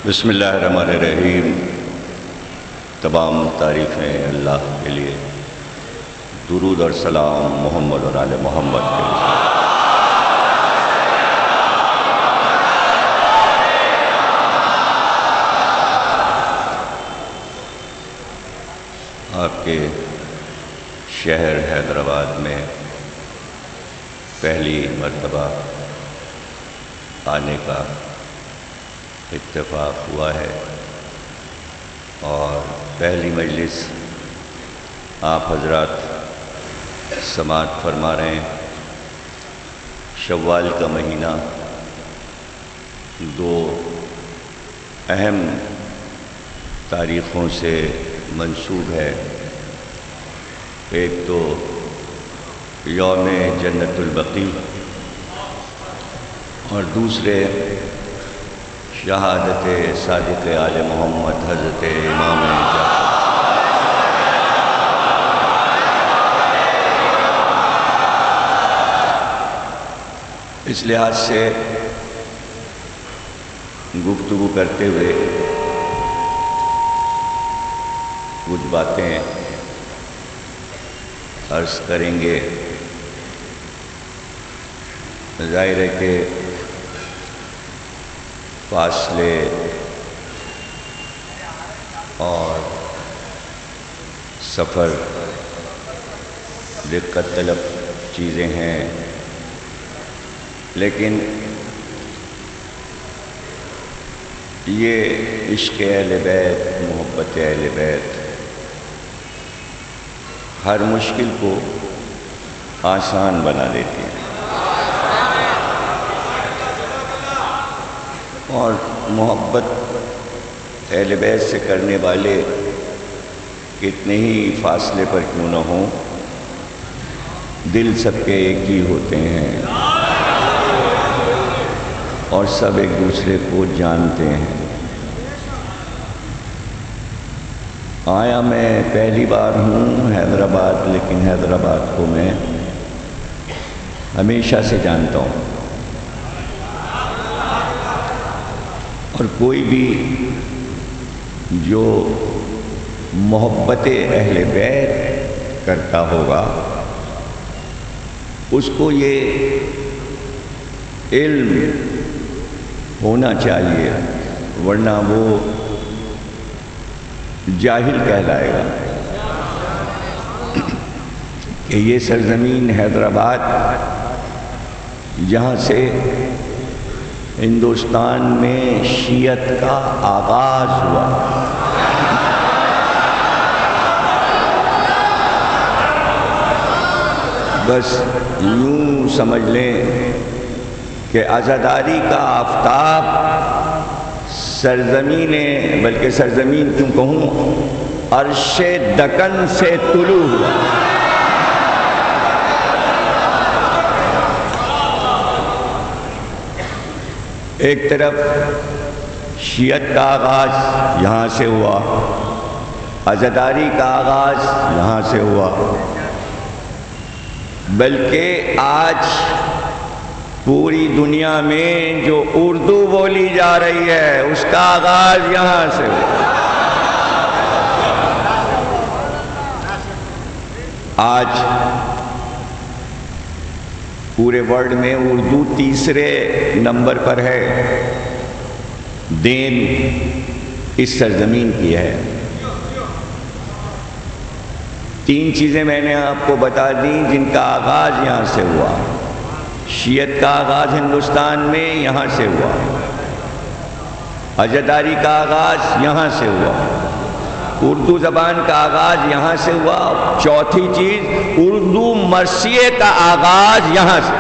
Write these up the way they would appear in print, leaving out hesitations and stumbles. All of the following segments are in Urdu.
بسم اللہ الرحمن الرحیم۔ تمام تعریفیں اللہ کے لیے، درود اور سلام محمد اور آل محمد کے لیے۔ آپ کے شہر حیدرآباد میں پہلی مرتبہ آنے کا اتفاق ہوا ہے اور پہلی مجلس آپ حضرات سماعت فرما رہے ہیں۔ شوال کا مہینہ دو اہم تاریخوں سے منسوب ہے، ایک تو یوم جنت البقیع اور دوسرے شہادت صادق آل محمد حضرت امام جعفر۔ اس لحاظ سے گفتگو کرتے ہوئے کچھ باتیں عرض کریں گے۔ ظاہر ہے کہ فاصلے اور سفر دقت طلب چیزیں ہیں، لیکن یہ عشق اہل بیت، محبت اہل بیت ہر مشکل کو آسان بنا دیتی ہے، اور محبت اہل بیت سے کرنے والے کتنے ہی فاصلے پر کیوں نہ ہوں، دل سب کے ایک ہی ہوتے ہیں اور سب ایک دوسرے کو جانتے ہیں۔ آیا میں پہلی بار ہوں حیدرآباد، لیکن حیدرآباد کو میں ہمیشہ سے جانتا ہوں، اور کوئی بھی جو محبت اہل بیت کرتا ہوگا اس کو یہ علم ہونا چاہیے، ورنہ وہ جاہل کہلائے گا کہ یہ سرزمین حیدرآباد جہاں سے ہندوستان میں شیعت کا آغاز ہوا، بس یوں سمجھ لیں کہ عزاداری کا آفتاب سرزمین، بلکہ سرزمین کیوں کہوں، عرش دکن سے طلوع ہوا۔ ایک طرف شیعت کا آغاز یہاں سے ہوا، عزاداری کا آغاز یہاں سے ہوا، بلکہ آج پوری دنیا میں جو اردو بولی جا رہی ہے اس کا آغاز یہاں سے ہوا۔ آج پورے ورلڈ میں اردو تیسرے نمبر پر ہے، دین اس سرزمین کی ہے۔ تین چیزیں میں نے آپ کو بتا دیں جن کا آغاز یہاں سے ہوا۔ شیعت کا آغاز ہندوستان میں یہاں سے ہوا، عزاداری کا آغاز یہاں سے ہوا، اردو زبان کا آغاز یہاں سے ہوا، چوتھی چیز اردو مرثیے کا آغاز یہاں سے۔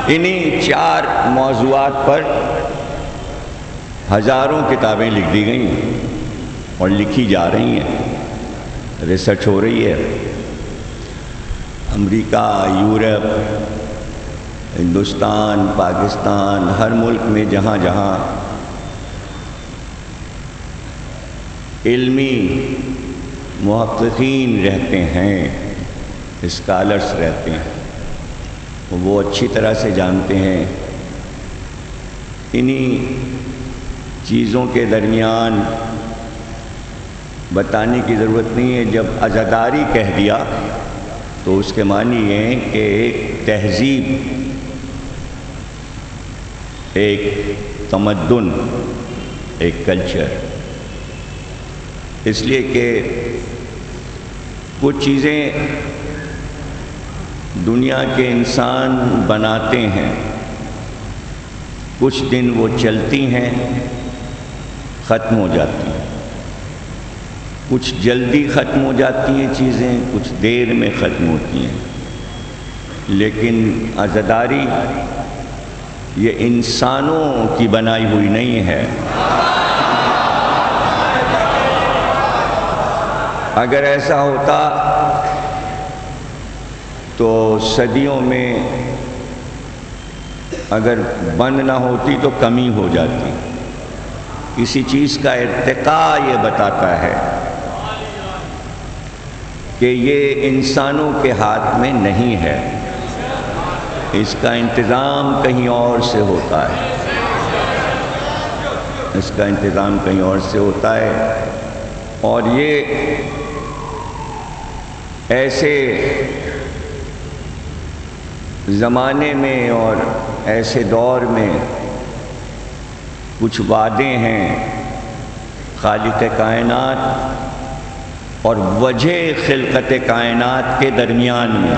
انہی چار موضوعات پر ہزاروں کتابیں لکھ دی گئیں اور لکھی جا رہی ہیں، ریسرچ ہو رہی ہے۔ امریکہ، یورپ، ہندوستان، پاکستان، ہر ملک میں جہاں جہاں علمی محققین رہتے ہیں، اسکالرس رہتے ہیں، وہ اچھی طرح سے جانتے ہیں انہی چیزوں کے درمیان بتانے کی ضرورت نہیں ہے۔ جب عزاداری کہہ دیا تو اس کے معنی یہ ہے کہ ایک تہذیب، ایک تمدن، ایک کلچر، اس لیے کہ کچھ چیزیں دنیا کے انسان بناتے ہیں، کچھ دن وہ چلتی ہیں، ختم ہو جاتی ہیں، کچھ جلدی ختم ہو جاتی ہیں چیزیں، کچھ دیر میں ختم ہوتی ہیں، لیکن عزاداری یہ انسانوں کی بنائی ہوئی نہیں ہے۔ اگر ایسا ہوتا تو صدیوں میں اگر بند نہ ہوتی تو کمی ہو جاتی۔ کسی چیز کا ارتقاء یہ بتاتا ہے کہ یہ انسانوں کے ہاتھ میں نہیں ہے، اس کا انتظام کہیں اور سے ہوتا ہے، اس کا انتظام کہیں اور سے ہوتا ہے۔ اور یہ ایسے زمانے میں اور ایسے دور میں کچھ وعدے ہیں خالق کائنات اور وجہ خلقت کائنات کے درمیان میں،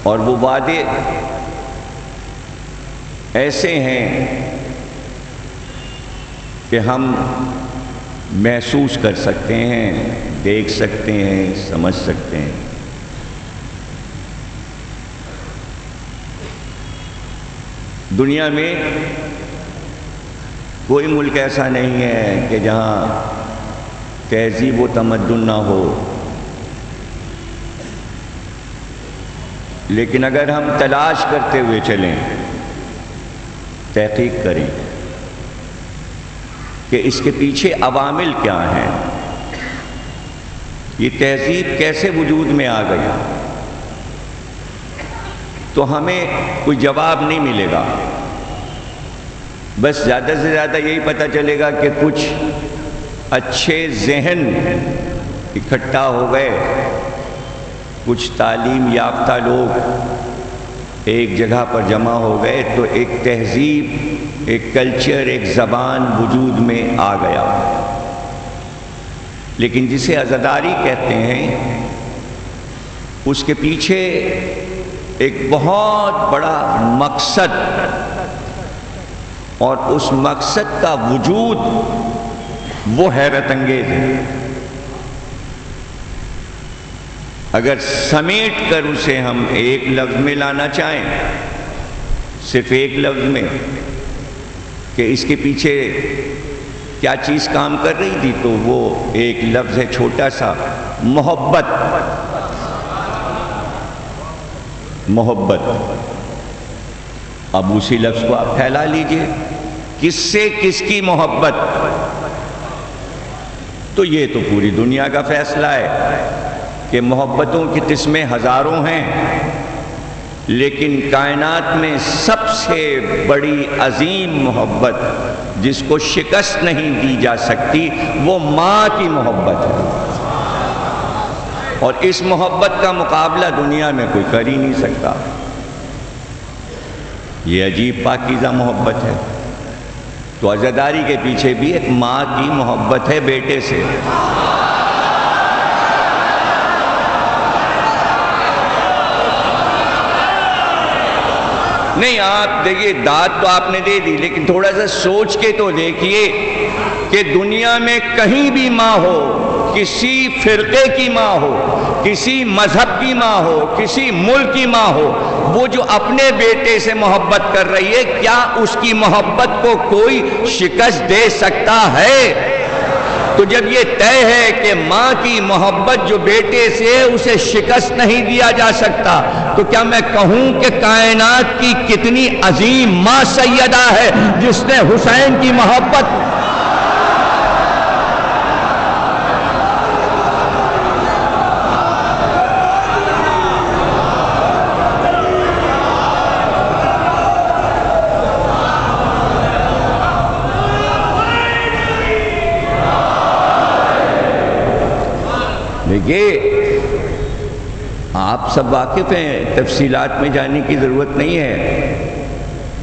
اور وہ وعدے ایسے ہیں کہ ہم محسوس کر سکتے ہیں، دیکھ سکتے ہیں، سمجھ سکتے ہیں۔ دنیا میں کوئی ملک ایسا نہیں ہے کہ جہاں تہذیب و تمدن نہ ہو، لیکن اگر ہم تلاش کرتے ہوئے چلیں، تحقیق کریں کہ اس کے پیچھے عوامل کیا ہیں، یہ تہذیب کیسے وجود میں آ گئی، تو ہمیں کوئی جواب نہیں ملے گا۔ بس زیادہ سے زیادہ یہی پتہ چلے گا کہ کچھ اچھے ذہن اکٹھا ہو گئے، کچھ تعلیم یافتہ لوگ ایک جگہ پر جمع ہو گئے تو ایک تہذیب، ایک کلچر، ایک زبان وجود میں آ گیا۔ لیکن جسے عزاداری کہتے ہیں، اس کے پیچھے ایک بہت بڑا مقصد، اور اس مقصد کا وجود وہ حیرت انگیز ہے۔ اگر سمیٹ کر اسے ہم ایک لفظ میں لانا چاہیں، صرف ایک لفظ میں، کہ اس کے پیچھے کیا چیز کام کر رہی تھی، تو وہ ایک لفظ ہے چھوٹا سا، محبت۔ محبت۔ اب اسی لفظ کو آپ پھیلا لیجئے، کس سے کس کی محبت، تو یہ تو پوری دنیا کا فیصلہ ہے کہ محبتوں کی قسمیں ہزاروں ہیں، لیکن کائنات میں سب سے بڑی عظیم محبت جس کو شکست نہیں دی جا سکتی، وہ ماں کی محبت ہے، اور اس محبت کا مقابلہ دنیا میں کوئی کر ہی نہیں سکتا۔ یہ عجیب پاکیزہ محبت ہے۔ تو عزاداری کے پیچھے بھی ایک ماں کی محبت ہے بیٹے سے۔ نہیں، آپ دیکھیے، داد تو آپ نے دے دی، لیکن تھوڑا سا سوچ کے تو دیکھیے کہ دنیا میں کہیں بھی ماں ہو، کسی فرقے کی ماں ہو، کسی مذہب کی ماں ہو، کسی ملک کی ماں ہو، وہ جو اپنے بیٹے سے محبت کر رہی ہے، کیا اس کی محبت کو کوئی شکست دے سکتا ہے؟ تو جب یہ طے ہے کہ ماں کی محبت جو بیٹے سے ہے اسے شکست نہیں دیا جا سکتا، تو کیا میں کہوں کہ کائنات کی کتنی عظیم ماں سیدہ ہے جس نے حسین کی محبت دیکھیے، آپ سب واقف ہیں، تفصیلات میں جانے کی ضرورت نہیں ہے۔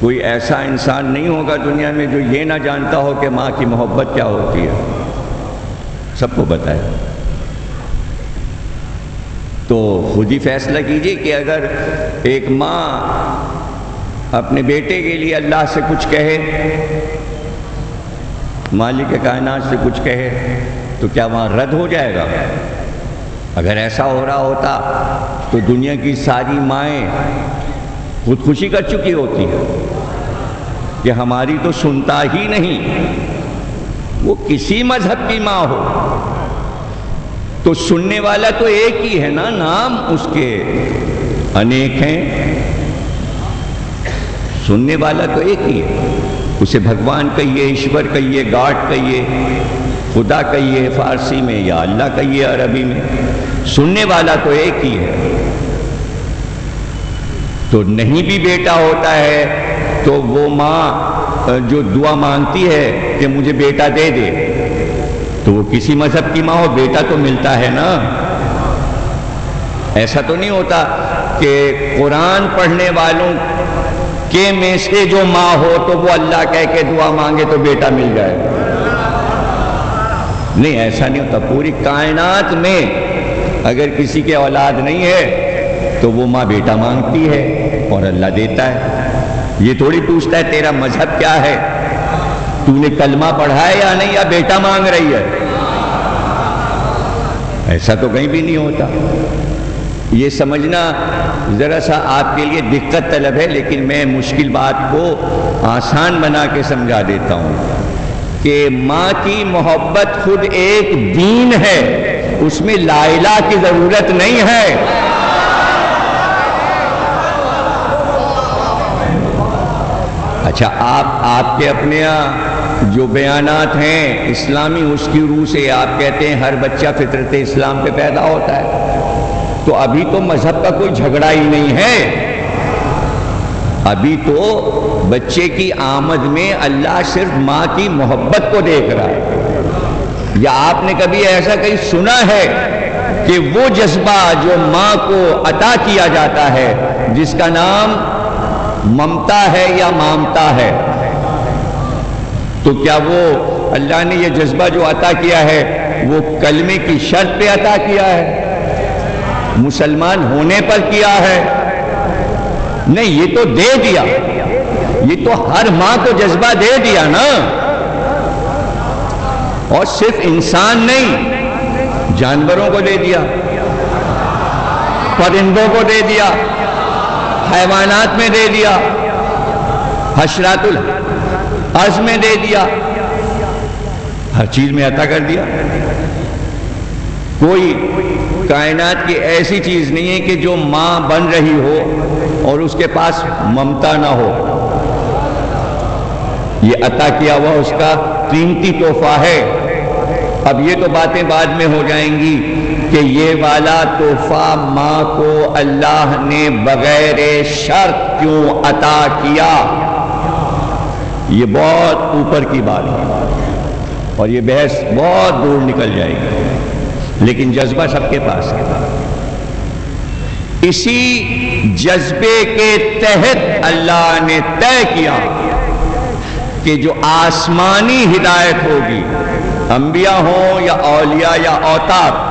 کوئی ایسا انسان نہیں ہوگا دنیا میں جو یہ نہ جانتا ہو کہ ماں کی محبت کیا ہوتی ہے، سب کو پتہ ہے۔ تو خود ہی فیصلہ کیجئے کہ اگر ایک ماں اپنے بیٹے کے لیے اللہ سے کچھ کہے، مالک کائنات سے کچھ کہے، تو کیا وہاں رد ہو جائے گا؟ اگر ایسا ہو رہا ہوتا تو دنیا کی ساری مائیں خودکشی کر چکی ہوتی ہے کہ ہماری تو سنتا ہی نہیں۔ وہ کسی مذہب کی ماں ہو تو سننے والا تو ایک ہی ہے نا، نام اس کے انیک ہیں، سننے والا تو ایک ہی ہے۔ اسے بھگوان کہیے، ایشور کہیے، گاڈ کہیے، خدا کہیے فارسی میں، یا اللہ کہیے عربی میں، سننے والا تو ایک ہی ہے۔ تو نہیں بھی بیٹا ہوتا ہے تو وہ ماں جو دعا مانگتی ہے کہ مجھے بیٹا دے دے، تو وہ کسی مذہب کی ماں ہو، بیٹا تو ملتا ہے نا۔ ایسا تو نہیں ہوتا کہ قرآن پڑھنے والوں کے میں سے جو ماں ہو تو وہ اللہ کہہ کے دعا مانگے تو بیٹا مل جائے، نہیں، ایسا نہیں ہوتا۔ پوری کائنات میں اگر کسی کے اولاد نہیں ہے تو وہ ماں بیٹا مانگتی ہے اور اللہ دیتا ہے۔ یہ تھوڑی پوچھتا ہے تیرا مذہب کیا ہے، تو نے کلمہ پڑھا ہے یا نہیں، یا بیٹا مانگ رہی ہے، ایسا تو کہیں بھی نہیں ہوتا۔ یہ سمجھنا ذرا سا آپ کے لیے دقت طلب ہے، لیکن میں مشکل بات کو آسان بنا کے سمجھا دیتا ہوں کہ ماں کی محبت خود ایک دین ہے، اس میں لا الہ کی ضرورت نہیں ہے۔ اچھا، آپ کے اپنے جو بیانات ہیں اسلامی، اس کی روح سے آپ کہتے ہیں ہر بچہ فطرت اسلام پہ پیدا ہوتا ہے، تو ابھی تو مذہب کا کوئی جھگڑا ہی نہیں ہے۔ ابھی تو بچے کی آمد میں اللہ صرف ماں کی محبت کو دیکھ رہا ہے۔ یا آپ نے کبھی ایسا کہیں سنا ہے کہ وہ جذبہ جو ماں کو عطا کیا جاتا ہے، جس کا نام ممتا ہے یا مامتا ہے، تو کیا وہ اللہ نے یہ جذبہ جو عطا کیا ہے وہ کلمے کی شرط پہ عطا کیا ہے، مسلمان ہونے پر کیا ہے؟ نہیں، یہ تو دے دیا، یہ تو ہر ماں کو جذبہ دے دیا نا۔ اور صرف انسان نہیں، جانوروں کو دے دیا، پرندوں کو دے دیا، حیوانات میں دے دیا، حشرات الارض میں دے دیا، ہر چیز میں عطا کر دیا۔ کوئی کائنات کی ایسی چیز نہیں ہے کہ جو ماں بن رہی ہو اور اس کے پاس ممتا نہ ہو۔ یہ عطا کیا ہوا اس کا قیمتی تحفہ ہے۔ اب یہ تو باتیں بعد میں ہو جائیں گی کہ یہ والا تحفہ ماں کو اللہ نے بغیر شرط کیوں عطا کیا، یہ بہت اوپر کی بات ہے اور یہ بحث بہت دور نکل جائے گی، لیکن جذبہ سب کے پاس ہے۔ اسی جذبے کے تحت اللہ نے طے کیا کہ جو آسمانی ہدایت ہوگی، انبیاء ہوں یا اولیاء یا اوتاد،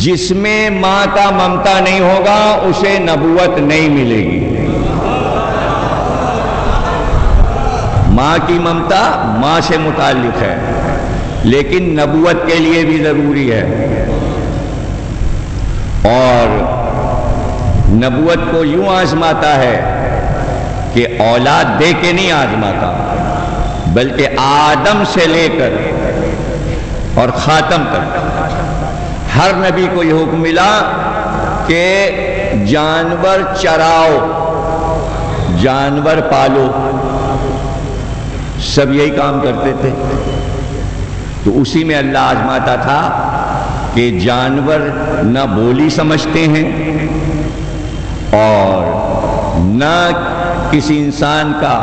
جس میں ماں کا ممتا نہیں ہوگا اسے نبوت نہیں ملے گی۔ ماں کی ممتا ماں سے متعلق ہے، لیکن نبوت کے لیے بھی ضروری ہے، اور نبوت کو یوں آزماتا ہے کہ اولاد دے کے نہیں آزماتا، بلکہ آدم سے لے کر اور خاتم تک ہر نبی کو یہ حکم ملا کہ جانور چراؤ، جانور پالو، سب یہی کام کرتے تھے۔ تو اسی میں اللہ آزماتا تھا کہ جانور نہ بولی سمجھتے ہیں اور نہ کسی انسان کا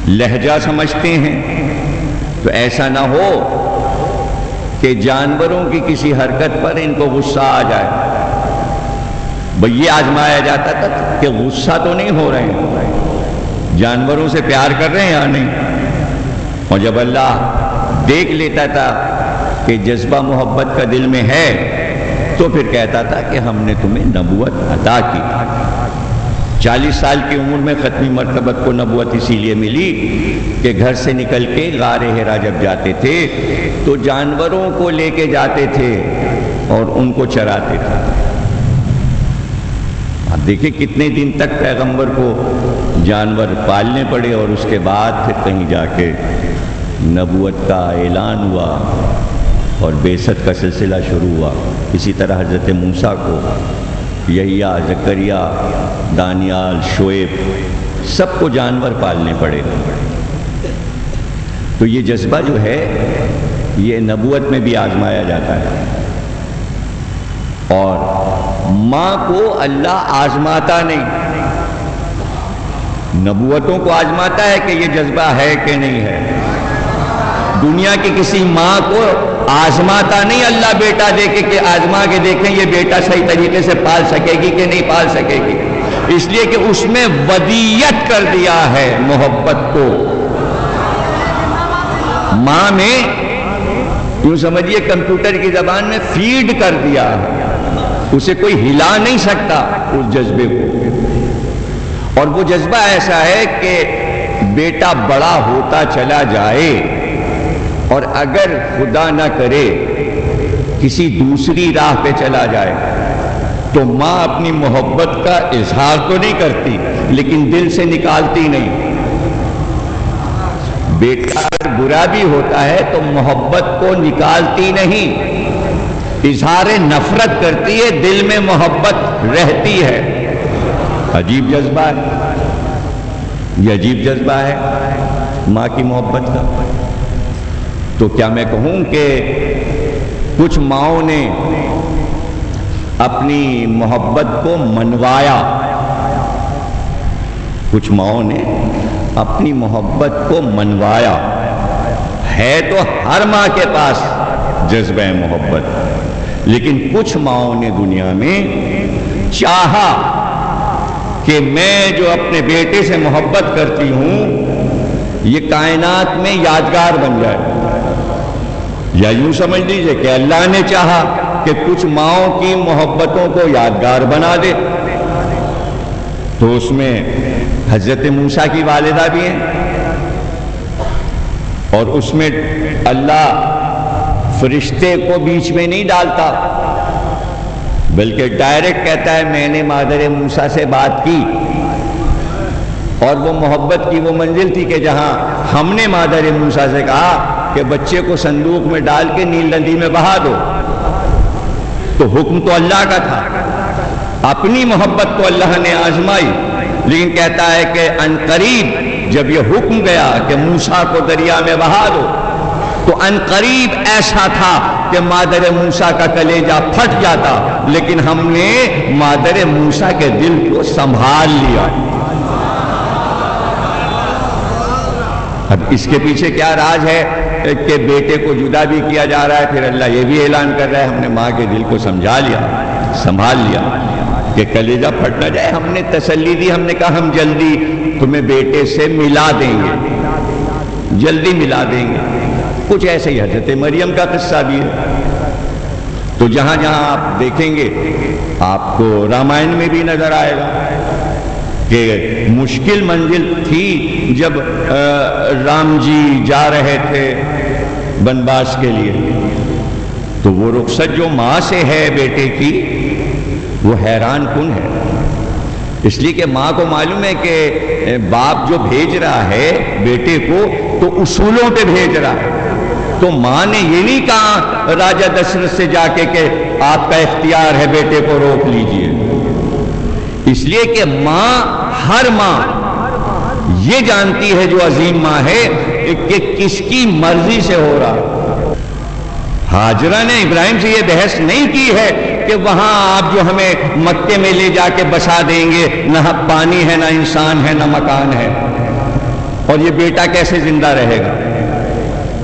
لہجہ سمجھتے ہیں، تو ایسا نہ ہو کہ جانوروں کی کسی حرکت پر ان کو غصہ آ جائے۔ بھئی یہ آزمایا جاتا تھا کہ غصہ تو نہیں ہو رہے ہیں، جانوروں سے پیار کر رہے ہیں یا نہیں۔ اور جب اللہ دیکھ لیتا تھا کہ جذبہ محبت کا دل میں ہے تو پھر کہتا تھا کہ ہم نے تمہیں نبوت عطا کی۔ 40 سال کی عمر میں ختمی مرتبہ کو نبوت اسی لیے ملی کہ گھر سے نکل کے غار حرا جب جاتے تھے تو جانوروں کو لے کے جاتے تھے اور ان کو چراتے تھے۔ آپ دیکھیں کتنے دن تک پیغمبر کو جانور پالنے پڑے اور اس کے بعد پھر کہیں جا کے نبوت کا اعلان ہوا اور بعثت کا سلسلہ شروع ہوا۔ اسی طرح حضرت موسیٰ کو یحییٰ، زکریا، دانیال، شعیب سب کو جانور پالنے پڑے۔ تو یہ جذبہ جو ہے یہ نبوت میں بھی آزمایا جاتا ہے، اور ماں کو اللہ آزماتا نہیں، نبوتوں کو آزماتا ہے کہ یہ جذبہ ہے کہ نہیں ہے۔ دنیا کی کسی ماں کو آزماتا نہیں اللہ بیٹا دے کے کہ آزما کے دیکھیں یہ بیٹا صحیح طریقے سے پال سکے گی کہ نہیں پال سکے گی، اس لیے کہ اس میں ودیت کر دیا ہے محبت کو۔ ماں میں یوں سمجھیے کمپیوٹر کی زبان میں فیڈ کر دیا ہے، اسے کوئی ہلا نہیں سکتا اس جذبے کو۔ اور وہ جذبہ ایسا ہے کہ بیٹا بڑا ہوتا چلا جائے اور اگر خدا نہ کرے کسی دوسری راہ پہ چلا جائے تو ماں اپنی محبت کا اظہار تو نہیں کرتی لیکن دل سے نکالتی نہیں۔ بیٹا اگر برا بھی ہوتا ہے تو محبت کو نکالتی نہیں، اظہار نفرت کرتی ہے، دل میں محبت رہتی ہے۔ عجیب جذبہ ہے، یہ عجیب جذبہ ہے ماں کی محبت کا۔ تو کیا میں کہوں کہ کچھ ماؤں نے اپنی محبت کو منوایا، کچھ ماؤں نے اپنی محبت کو منوایا ہے، تو ہر ماں کے پاس جذبہ محبت، لیکن کچھ ماؤں نے دنیا میں چاہا کہ میں جو اپنے بیٹے سے محبت کرتی ہوں یہ کائنات میں یادگار بن جائے، یا یوں سمجھ لیجئے کہ اللہ نے چاہا کہ کچھ ماؤں کی محبتوں کو یادگار بنا دے۔ تو اس میں حضرت موسیٰ کی والدہ بھی ہیں، اور اس میں اللہ فرشتے کو بیچ میں نہیں ڈالتا بلکہ ڈائریکٹ کہتا ہے میں نے مادر موسیٰ سے بات کی، اور وہ محبت کی وہ منزل تھی کہ جہاں ہم نے مادر موسیٰ سے کہا کہ بچے کو صندوق میں ڈال کے نیل ندی میں بہا دو، تو حکم تو اللہ کا تھا، اپنی محبت کو اللہ نے آزمائی، لیکن کہتا ہے کہ ان قریب جب یہ حکم گیا کہ موسیٰ کو دریا میں بہا دو تو ان قریب ایسا تھا کہ مادر موسیٰ کا کلیجہ پھٹ جاتا، لیکن ہم نے مادر موسیٰ کے دل کو سنبھال لیا۔ اب اس کے پیچھے کیا راز ہے کہ بیٹے کو جدا بھی کیا جا رہا ہے، پھر اللہ یہ بھی اعلان کر رہا ہے ہم نے ماں کے دل کو سمجھا لیا، سنبھال لیا کہ کلیجہ پھٹ نہ جائے۔ ہم نے تسلی دی، ہم نے کہا ہم جلدی تمہیں بیٹے سے ملا دیں گے، جلدی ملا دیں گے۔ کچھ ایسے ہی حضرت مریم کا قصہ بھی ہے۔ تو جہاں جہاں آپ دیکھیں گے آپ کو رامائن میں بھی نظر آئے گا کہ مشکل منزل تھی جب رام جی جا رہے تھے بنواس کے لیے، تو وہ رخصت جو ماں سے ہے بیٹے کی وہ حیران کن ہے، اس لیے کہ ماں کو معلوم ہے کہ باپ جو بھیج رہا ہے بیٹے کو تو اصولوں پہ بھیج رہا ہے۔ تو ماں نے یہ نہیں کہا راجہ دشرت سے جا کے کہ آپ کا اختیار ہے بیٹے کو روک لیجئے، اس لیے کہ ماں، ہر ماں یہ جانتی ہے جو عظیم ماں ہے کہ کس کی مرضی سے ہو رہا۔ ہاجرہ نے ابراہیم سے یہ بحث نہیں کی ہے کہ وہاں آپ جو ہمیں مکے میں لے جا کے بسا دیں گے، نہ پانی ہے، نہ انسان ہے، نہ مکان ہے، اور یہ بیٹا کیسے زندہ رہے گا۔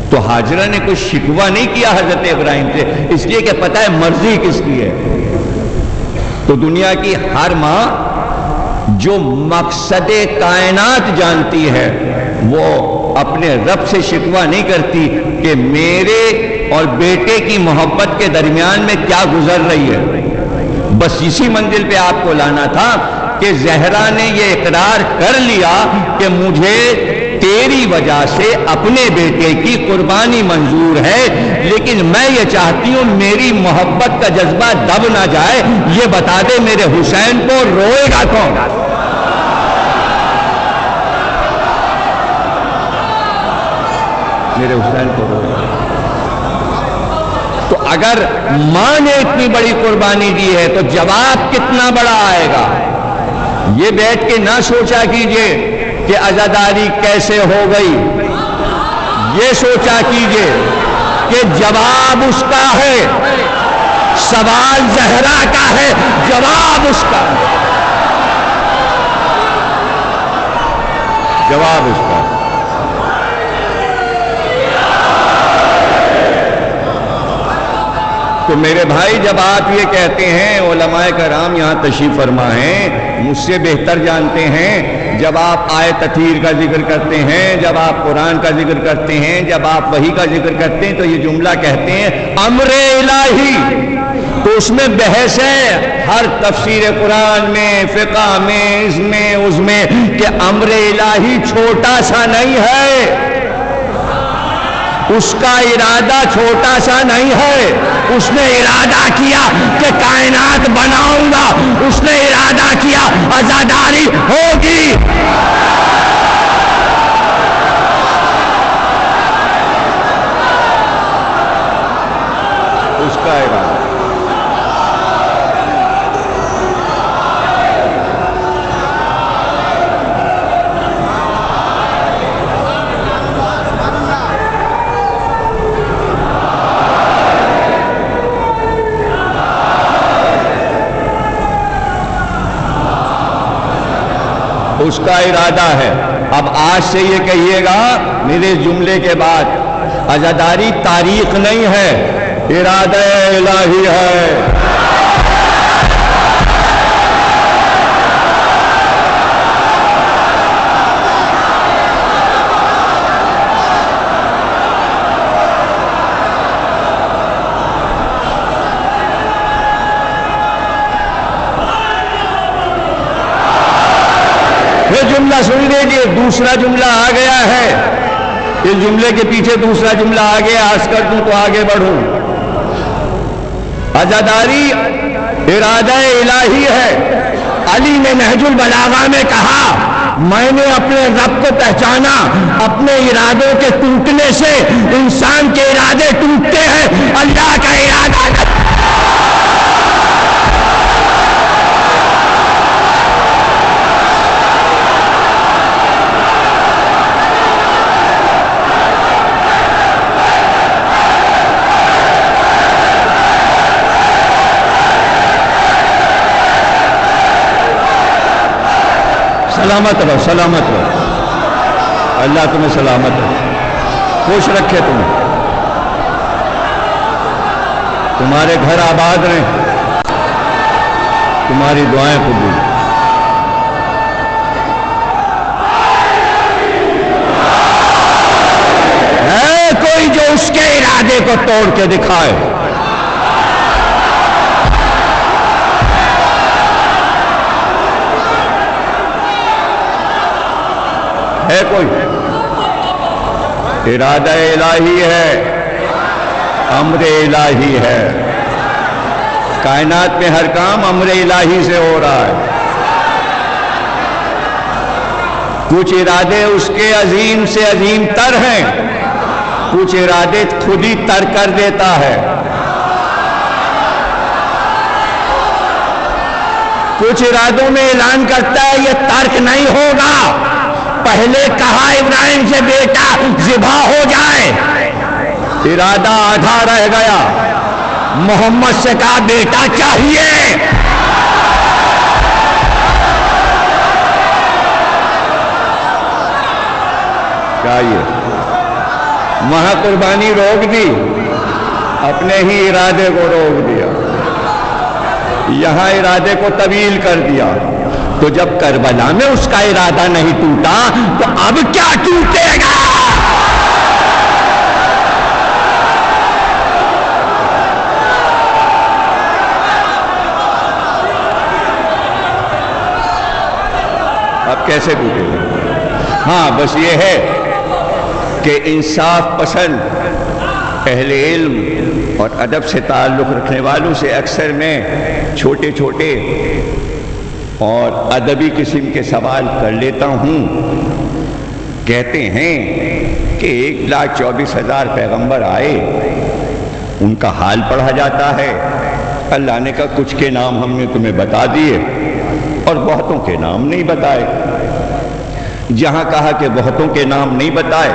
تو ہاجرہ نے کوئی شکوہ نہیں کیا حضرت ابراہیم سے، اس لیے کہ پتہ ہے مرضی کس کی ہے۔ تو دنیا کی ہر ماں جو مقصد کائنات جانتی ہے وہ اپنے رب سے شکوہ نہیں کرتی کہ میرے اور بیٹے کی محبت کے درمیان میں کیا گزر رہی ہے۔ بس اسی منزل پہ آپ کو لانا تھا کہ زہرا نے یہ اقرار کر لیا کہ مجھے تیری وجہ سے اپنے بیٹے کی قربانی منظور ہے، لیکن میں یہ چاہتی ہوں میری محبت کا جذبہ دب نہ جائے۔ یہ بتا دے میرے حسین کو روئے گا کون؟ میرے حسین کو روئے گا۔ تو اگر ماں نے اتنی بڑی قربانی دی ہے تو جواب کتنا بڑا آئے گا۔ یہ بیٹھ کے نہ سوچا کیجئے کہ عزاداری کیسے ہو گئی، یہ سوچا کیجئے کہ جواب اس کا ہے، سوال زہرا کا ہے، جواب اس کا ہے، جواب اس کا ہے۔ تو میرے بھائی جب آپ یہ کہتے ہیں، علماء کرام یہاں تشریف فرما ہیں، مجھ سے بہتر جانتے ہیں، جب آپ آیت تطہیر کا ذکر کرتے ہیں، جب آپ قرآن کا ذکر کرتے ہیں، جب آپ وحی کا ذکر کرتے ہیں تو یہ جملہ کہتے ہیں امر الہی، تو اس میں بحث ہے ہر تفسیر قرآن میں، فقہ میں، اس میں کہ امر الہی چھوٹا سا نہیں ہے، اس کا ارادہ چھوٹا سا نہیں ہے، اس نے ارادہ کیا کہ کائنات بناؤں گا، اس نے ارادہ کیا عزاداری ہوگی۔ اس کا ارادہ اس کا ارادہ ہے۔ اب آج سے یہ کہیے گا میرے جملے کے بعد، عزاداری تاریخ نہیں ہے، ارادہ الہی ہے۔ یہ جملہ سن لیجیے، دوسرا جملہ آ گیا ہے، اس جملے کے پیچھے دوسرا جملہ آ گیا، عرض کر دوں تو آگے بڑھوں۔ عزاداری ارادہ الہی ہے۔ علی نے نہج البلاغہ میں کہا میں نے اپنے رب کو پہچانا، اپنے ارادوں کے ٹوٹنے سے انسان کے ارادے ٹوٹتے ہیں، اللہ کا ارادہ نہیں۔ سلامت رہو، سلامت رہو، اللہ تمہیں سلامت رہے، خوش رکھے تمہیں، تمہارے گھر آباد رہیں، تمہاری دعائیں قبول۔ ہے کوئی جو اس کے ارادے کو توڑ کے دکھائے؟ ہے کوئی؟ ارادہ الہی ہے، امر الہی ہے، کائنات میں ہر کام امر الہی سے ہو رہا ہے۔ کچھ ارادے اس کے عظیم سے عظیم تر ہیں، کچھ ارادے خود ہی تر کر دیتا ہے، کچھ ارادوں میں اعلان کرتا ہے یہ ترک نہیں ہوگا، پہلے کہا ابراہیم سے بیٹا ذبح ہو جائے، ارادہ آدھا رہ گیا، محمد سے کہا بیٹا چاہیے، چاہیے، وہاں قربانی روک دی، اپنے ہی ارادے کو روک دیا، یہاں ارادے کو طویل کر دیا، تو جب کربلا میں اس کا ارادہ نہیں ٹوٹا تو اب کیا ٹوٹے گا؟ اب کیسے ٹوٹے گا؟ ہاں بس یہ ہے کہ انصاف پسند اہل علم اور ادب سے تعلق رکھنے والوں سے اکثر میں چھوٹے چھوٹے اور ادبی قسم کے سوال کر لیتا ہوں۔ کہتے ہیں کہ 1,24,000 پیغمبر آئے، ان کا حال پڑھا جاتا ہے، اللہ نے کہا کچھ کے نام ہم نے تمہیں بتا دیے اور بہتوں کے نام نہیں بتائے۔ جہاں کہا کہ بہتوں کے نام نہیں بتائے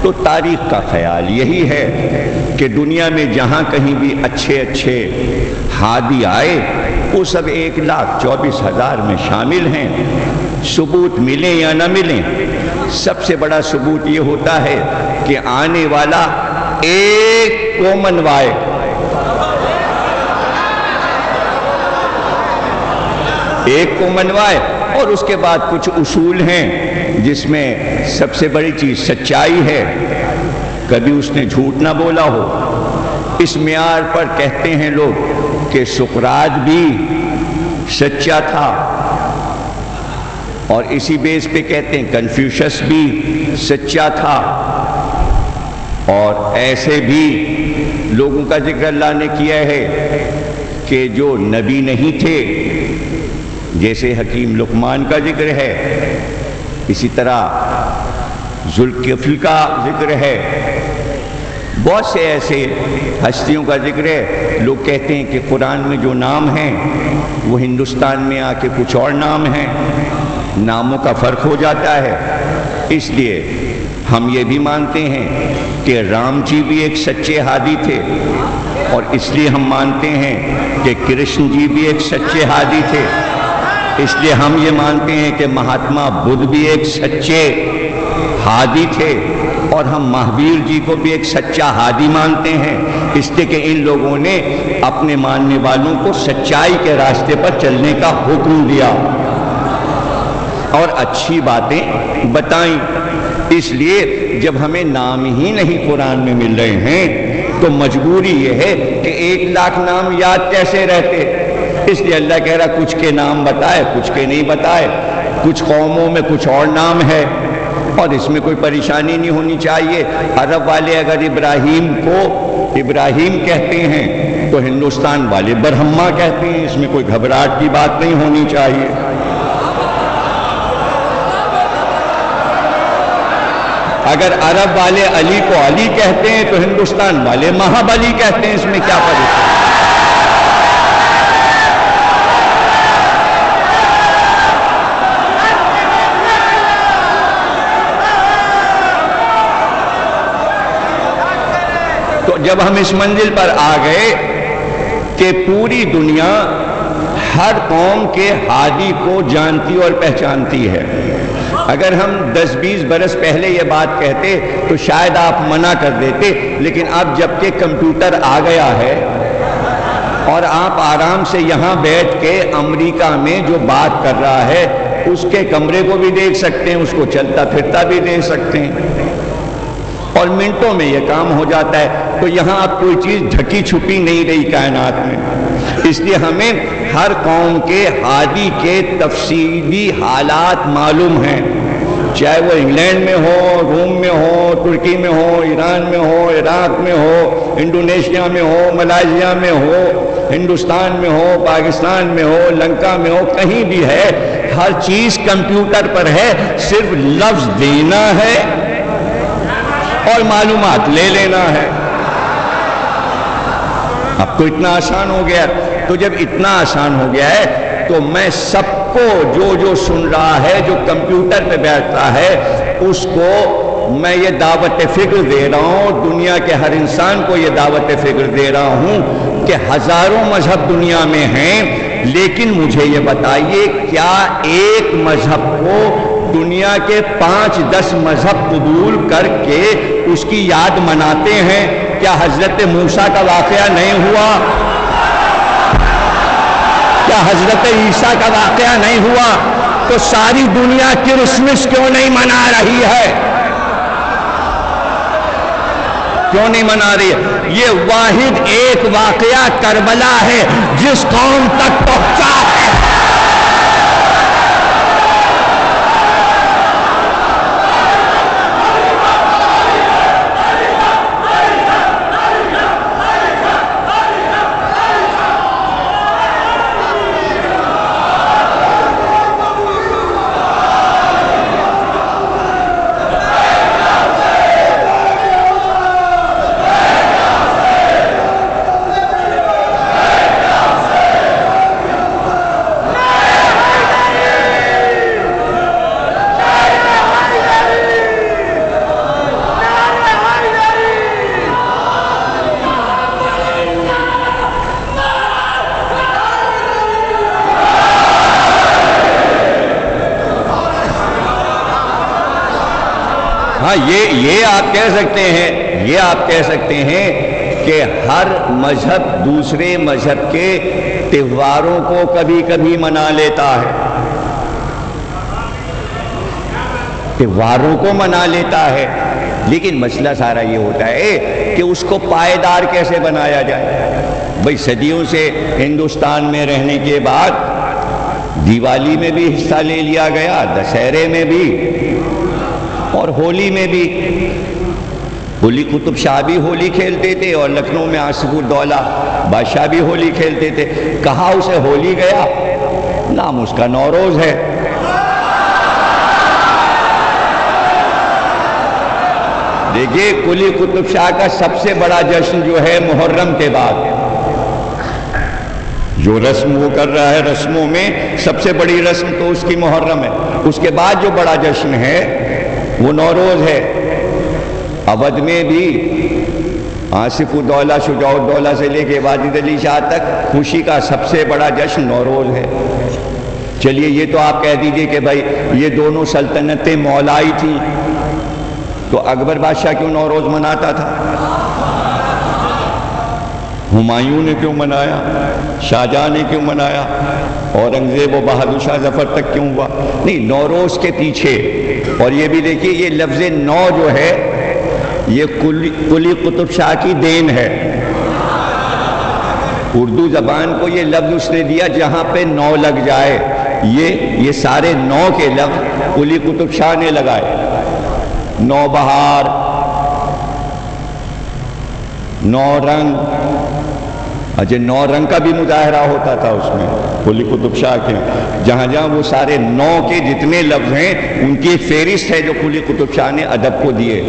تو تاریخ کا خیال یہی ہے کہ دنیا میں جہاں کہیں بھی اچھے اچھے ہادی آئے وہ سب 1,24,000 میں شامل ہیں۔ ثبوت ملیں یا نہ ملیں، سب سے بڑا ثبوت یہ ہوتا ہے کہ آنے والا ایک کو منوائے، ایک کو منوائے، اور اس کے بعد کچھ اصول ہیں جس میں سب سے بڑی چیز سچائی ہے، کبھی اس نے جھوٹ نہ بولا ہو۔ اس معیار پر کہتے ہیں لوگ کہ سقراط بھی سچا تھا، اور اسی بیس پہ کہتے ہیں کنفیوشس بھی سچا تھا، اور ایسے بھی لوگوں کا ذکر اللہ نے کیا ہے کہ جو نبی نہیں تھے، جیسے حکیم لقمان کا ذکر ہے، اسی طرح ذوالکفل کا ذکر ہے، بہت سے ایسے ہستیوں کا ذکر ہے۔ لوگ کہتے ہیں کہ قرآن میں جو نام ہیں وہ ہندوستان میں آ کے کچھ اور نام ہیں، ناموں کا فرق ہو جاتا ہے۔ اس لیے ہم یہ بھی مانتے ہیں کہ رام جی بھی ایک سچے ہادی تھے، اور اس لیے ہم مانتے ہیں کہ کرشن جی بھی ایک سچے ہادی تھے، اس لیے ہم یہ مانتے ہیں کہ مہاتما بدھ بھی ایک سچے ہادی تھے، اور ہم مہاویر جی کو بھی ایک سچا ہادی مانتے ہیں، اس لیے کہ ان لوگوں نے اپنے ماننے والوں کو سچائی کے راستے پر چلنے کا حکم دیا اور اچھی باتیں بتائیں۔ اس لیے جب ہمیں نام ہی نہیں قرآن میں مل رہے ہیں تو مجبوری یہ ہے کہ 1,00,000 نام یاد کیسے رہتے، اس لیے اللہ کہہ رہا کچھ کے نام بتائے کچھ کے نہیں بتائے، کچھ قوموں میں کچھ اور نام ہے، اور اس میں کوئی پریشانی نہیں ہونی چاہیے۔ عرب والے اگر ابراہیم کو ابراہیم کہتے ہیں تو ہندوستان والے برہما کہتے ہیں، اس میں کوئی گھبراہٹ کی بات نہیں ہونی چاہیے۔ اگر عرب والے علی کو علی کہتے ہیں تو ہندوستان والے مہاب علی کہتے ہیں، اس میں کیا پریشانی؟ تو جب ہم اس منزل پر آ گئے کہ پوری دنیا ہر قوم کے ہادی کو جانتی اور پہچانتی ہے، اگر ہم 10-20 برس پہلے یہ بات کہتے تو شاید آپ منع کر دیتے، لیکن اب جب کہ کمپیوٹر آ گیا ہے اور آپ آرام سے یہاں بیٹھ کے امریکہ میں جو بات کر رہا ہے اس کے کمرے کو بھی دیکھ سکتے ہیں، اس کو چلتا پھرتا بھی دیکھ سکتے ہیں، اور منٹوں میں یہ کام ہو جاتا ہے۔ تو یہاں اب کوئی چیز ڈھکی چھپی نہیں رہی کائنات میں، اس لیے ہمیں ہر قوم کے ہادی کے تفصیلی حالات معلوم ہیں، چاہے وہ انگلینڈ میں ہو، روم میں ہو، ترکی میں ہو، ایران میں ہو، عراق میں ہو، انڈونیشیا میں ہو، ملائیشیا میں ہو، ہندوستان میں ہو، پاکستان میں ہو، لنکا میں ہو، کہیں بھی ہے، ہر چیز کمپیوٹر پر ہے، صرف لفظ دینا ہے اور معلومات لے لینا ہے۔ اب تو اتنا آسان ہو گیا، تو جب اتنا آسان ہو گیا ہے تو میں سب کو جو سن رہا ہے، جو کمپیوٹر پہ بیٹھتا ہے، اس کو میں یہ دعوت فکر دے رہا ہوں، دنیا کے ہر انسان کو یہ دعوت فکر دے رہا ہوں کہ ہزاروں مذہب دنیا میں ہیں، لیکن مجھے یہ بتائیے کیا ایک مذہب کو دنیا کے 5-10 مذہب قبول کر کے اس کی یاد مناتے ہیں؟ کیا حضرت موسیٰ کا واقعہ نہیں ہوا؟ کیا حضرت عیسیٰ کا واقعہ نہیں ہوا؟ تو ساری دنیا کرسمس کیوں نہیں منا رہی ہے؟ کیوں نہیں منا رہی ہے؟ یہ واحد ایک واقعہ کربلا ہے جس قوم تک پہنچا ہے۔ ہاں یہ آپ کہہ سکتے ہیں، یہ آپ کہہ سکتے ہیں کہ ہر مذہب دوسرے مذہب کے تہواروں کو کبھی کبھی منا لیتا ہے، تہواروں کو منا لیتا ہے، لیکن مسئلہ سارا یہ ہوتا ہے کہ اس کو پائیدار کیسے بنایا جائے۔ بھئی صدیوں سے ہندوستان میں رہنے کے بعد دیوالی میں بھی حصہ لے لیا گیا، دشہرے میں بھی اور ہولی میں بھی۔ قلی قطب شاہ بھی ہولی کھیلتے تھے اور لکھنؤ میں آصف الدولہ بادشاہ بھی ہولی کھیلتے تھے۔ کہاں اسے ہولی گیا؟ نام اس کا نوروز ہے۔ دیکھیے قلی قطب شاہ کا سب سے بڑا جشن جو ہے محرم کے بعد، جو رسم وہ کر رہا ہے، رسموں میں سب سے بڑی رسم تو اس کی محرم ہے۔ اس کے بعد جو بڑا جشن ہے وہ نوروز ہے۔ اودھ میں بھی آصف الدولہ شجاع الدولہ سے لے کے واجد علی شاہ تک خوشی کا سب سے بڑا جشن نوروز ہے۔ چلیے یہ تو آپ کہہ دیجئے کہ بھائی یہ دونوں سلطنتیں مولائی تھیں، تو اکبر بادشاہ کیوں نوروز مناتا تھا؟ ہمایوں نے کیوں منایا؟ شاہجہاں نے کیوں منایا؟ اورنگزیب و بہادر شاہ ظفر تک کیوں ہوا؟ نہیں، نوروز کے پیچھے، اور یہ بھی دیکھیے یہ لفظ نو جو ہے یہ قلی قطب شاہ کی دین ہے۔ اردو زبان کو یہ لفظ اس نے دیا جہاں پہ نو لگ جائے، یہ سارے نو کے لفظ قلی قطب شاہ نے لگائے۔ نو بہار، نو رنگ، اچھا نو رنگ کا بھی مظاہرہ ہوتا تھا اس میں قلی قطب شاہ کے، جہاں جہاں وہ سارے نو کے جتنے لفظ ہیں ان کی ایک فہرست ہے جو قلی قطب شاہ نے ادب کو دیے۔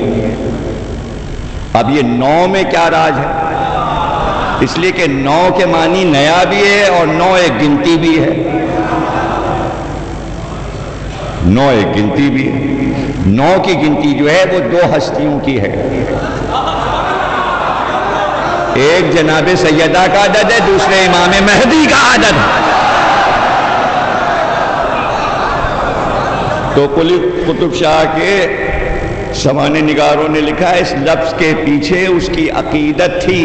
اب یہ نو میں کیا راج ہے؟ اس لیے کہ نو کے معنی نیا بھی ہے اور نو ایک گنتی بھی ہے، نو ایک گنتی بھی ہے۔ نو کی گنتی جو ہے وہ دو ہستیوں کی ہے، ایک جناب سیدہ کا عدد ہے، دوسرے امام مہدی کا عدد ہے۔ تو قلی قطب شاہ کے سوانح نگاروں نے لکھا ہے اس لفظ کے پیچھے اس کی عقیدت تھی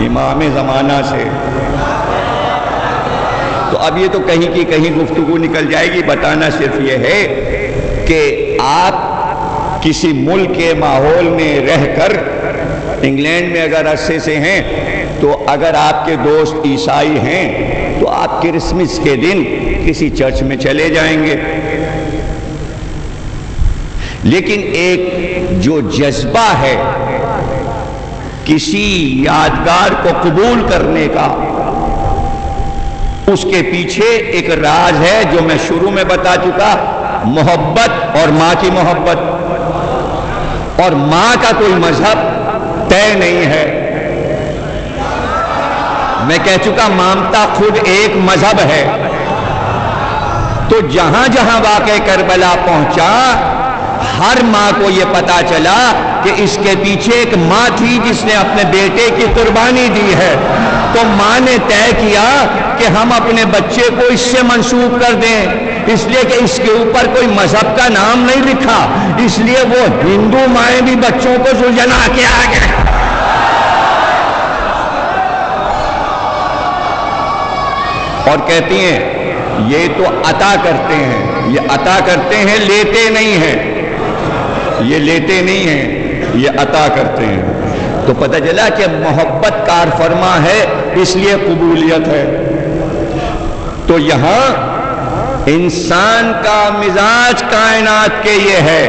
امام زمانہ سے۔ تو اب یہ تو کہیں کی کہیں گفتگو نکل جائے گی، بتانا صرف یہ ہے کہ آپ کسی ملک کے ماحول میں رہ کر، انگلینڈ میں اگر عرصے سے ہیں تو اگر آپ کے دوست عیسائی ہیں تو آپ کرسمس کے دن کسی چرچ میں چلے جائیں گے، لیکن ایک جو جذبہ ہے کسی یادگار کو قبول کرنے کا، اس کے پیچھے ایک راز ہے جو میں شروع میں بتا چکا، محبت اور ماں کی محبت، اور ماں کا کوئی مذہب طے نہیں ہے۔ میں کہہ چکا مامتا خود ایک مذہب ہے۔ تو جہاں جہاں واقعہ کربلا پہنچا، ہر ماں کو یہ پتا چلا کہ اس کے پیچھے ایک ماں تھی جس نے اپنے بیٹے کی قربانی دی ہے۔ تو ماں نے طے کیا کہ ہم اپنے بچے کو اس سے منسوب کر دیں، اس لیے کہ اس کے اوپر کوئی مذہب کا نام نہیں لکھا، اس لیے وہ ہندو مائیں بھی بچوں کو سلجھنا کے آگے۔ اور کہتی ہیں یہ تو عطا کرتے ہیں، یہ عطا کرتے ہیں، لیتے نہیں ہیں، یہ لیتے نہیں ہیں، یہ عطا کرتے ہیں۔ تو پتہ چلا کہ محبت کار فرما ہے، اس لیے قبولیت ہے۔ تو یہاں انسان کا مزاج کائنات کے یہ ہے،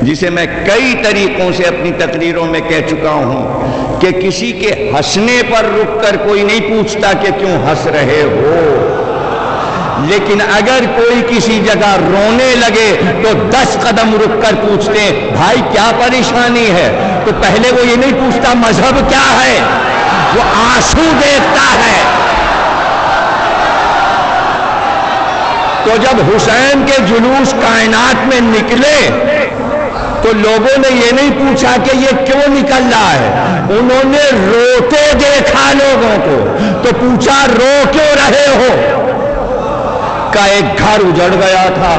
جسے میں کئی طریقوں سے اپنی تقریروں میں کہہ چکا ہوں کہ کسی کے ہنسنے پر رک کر کوئی نہیں پوچھتا کہ کیوں ہنس رہے ہو، لیکن اگر کوئی کسی جگہ رونے لگے تو 10 قدم رک کر پوچھتے ہیں بھائی کیا پریشانی ہے؟ تو پہلے وہ یہ نہیں پوچھتا مذہب کیا ہے، وہ آنسو دیکھتا ہے۔ تو جب حسین کے جلوس کائنات میں نکلے تو لوگوں نے یہ نہیں پوچھا کہ یہ کیوں نکل رہا ہے، انہوں نے روتے دیکھا لوگوں کو، تو پوچھا رو کیوں رہے ہو؟ کا ایک گھر اجڑ گیا تھا،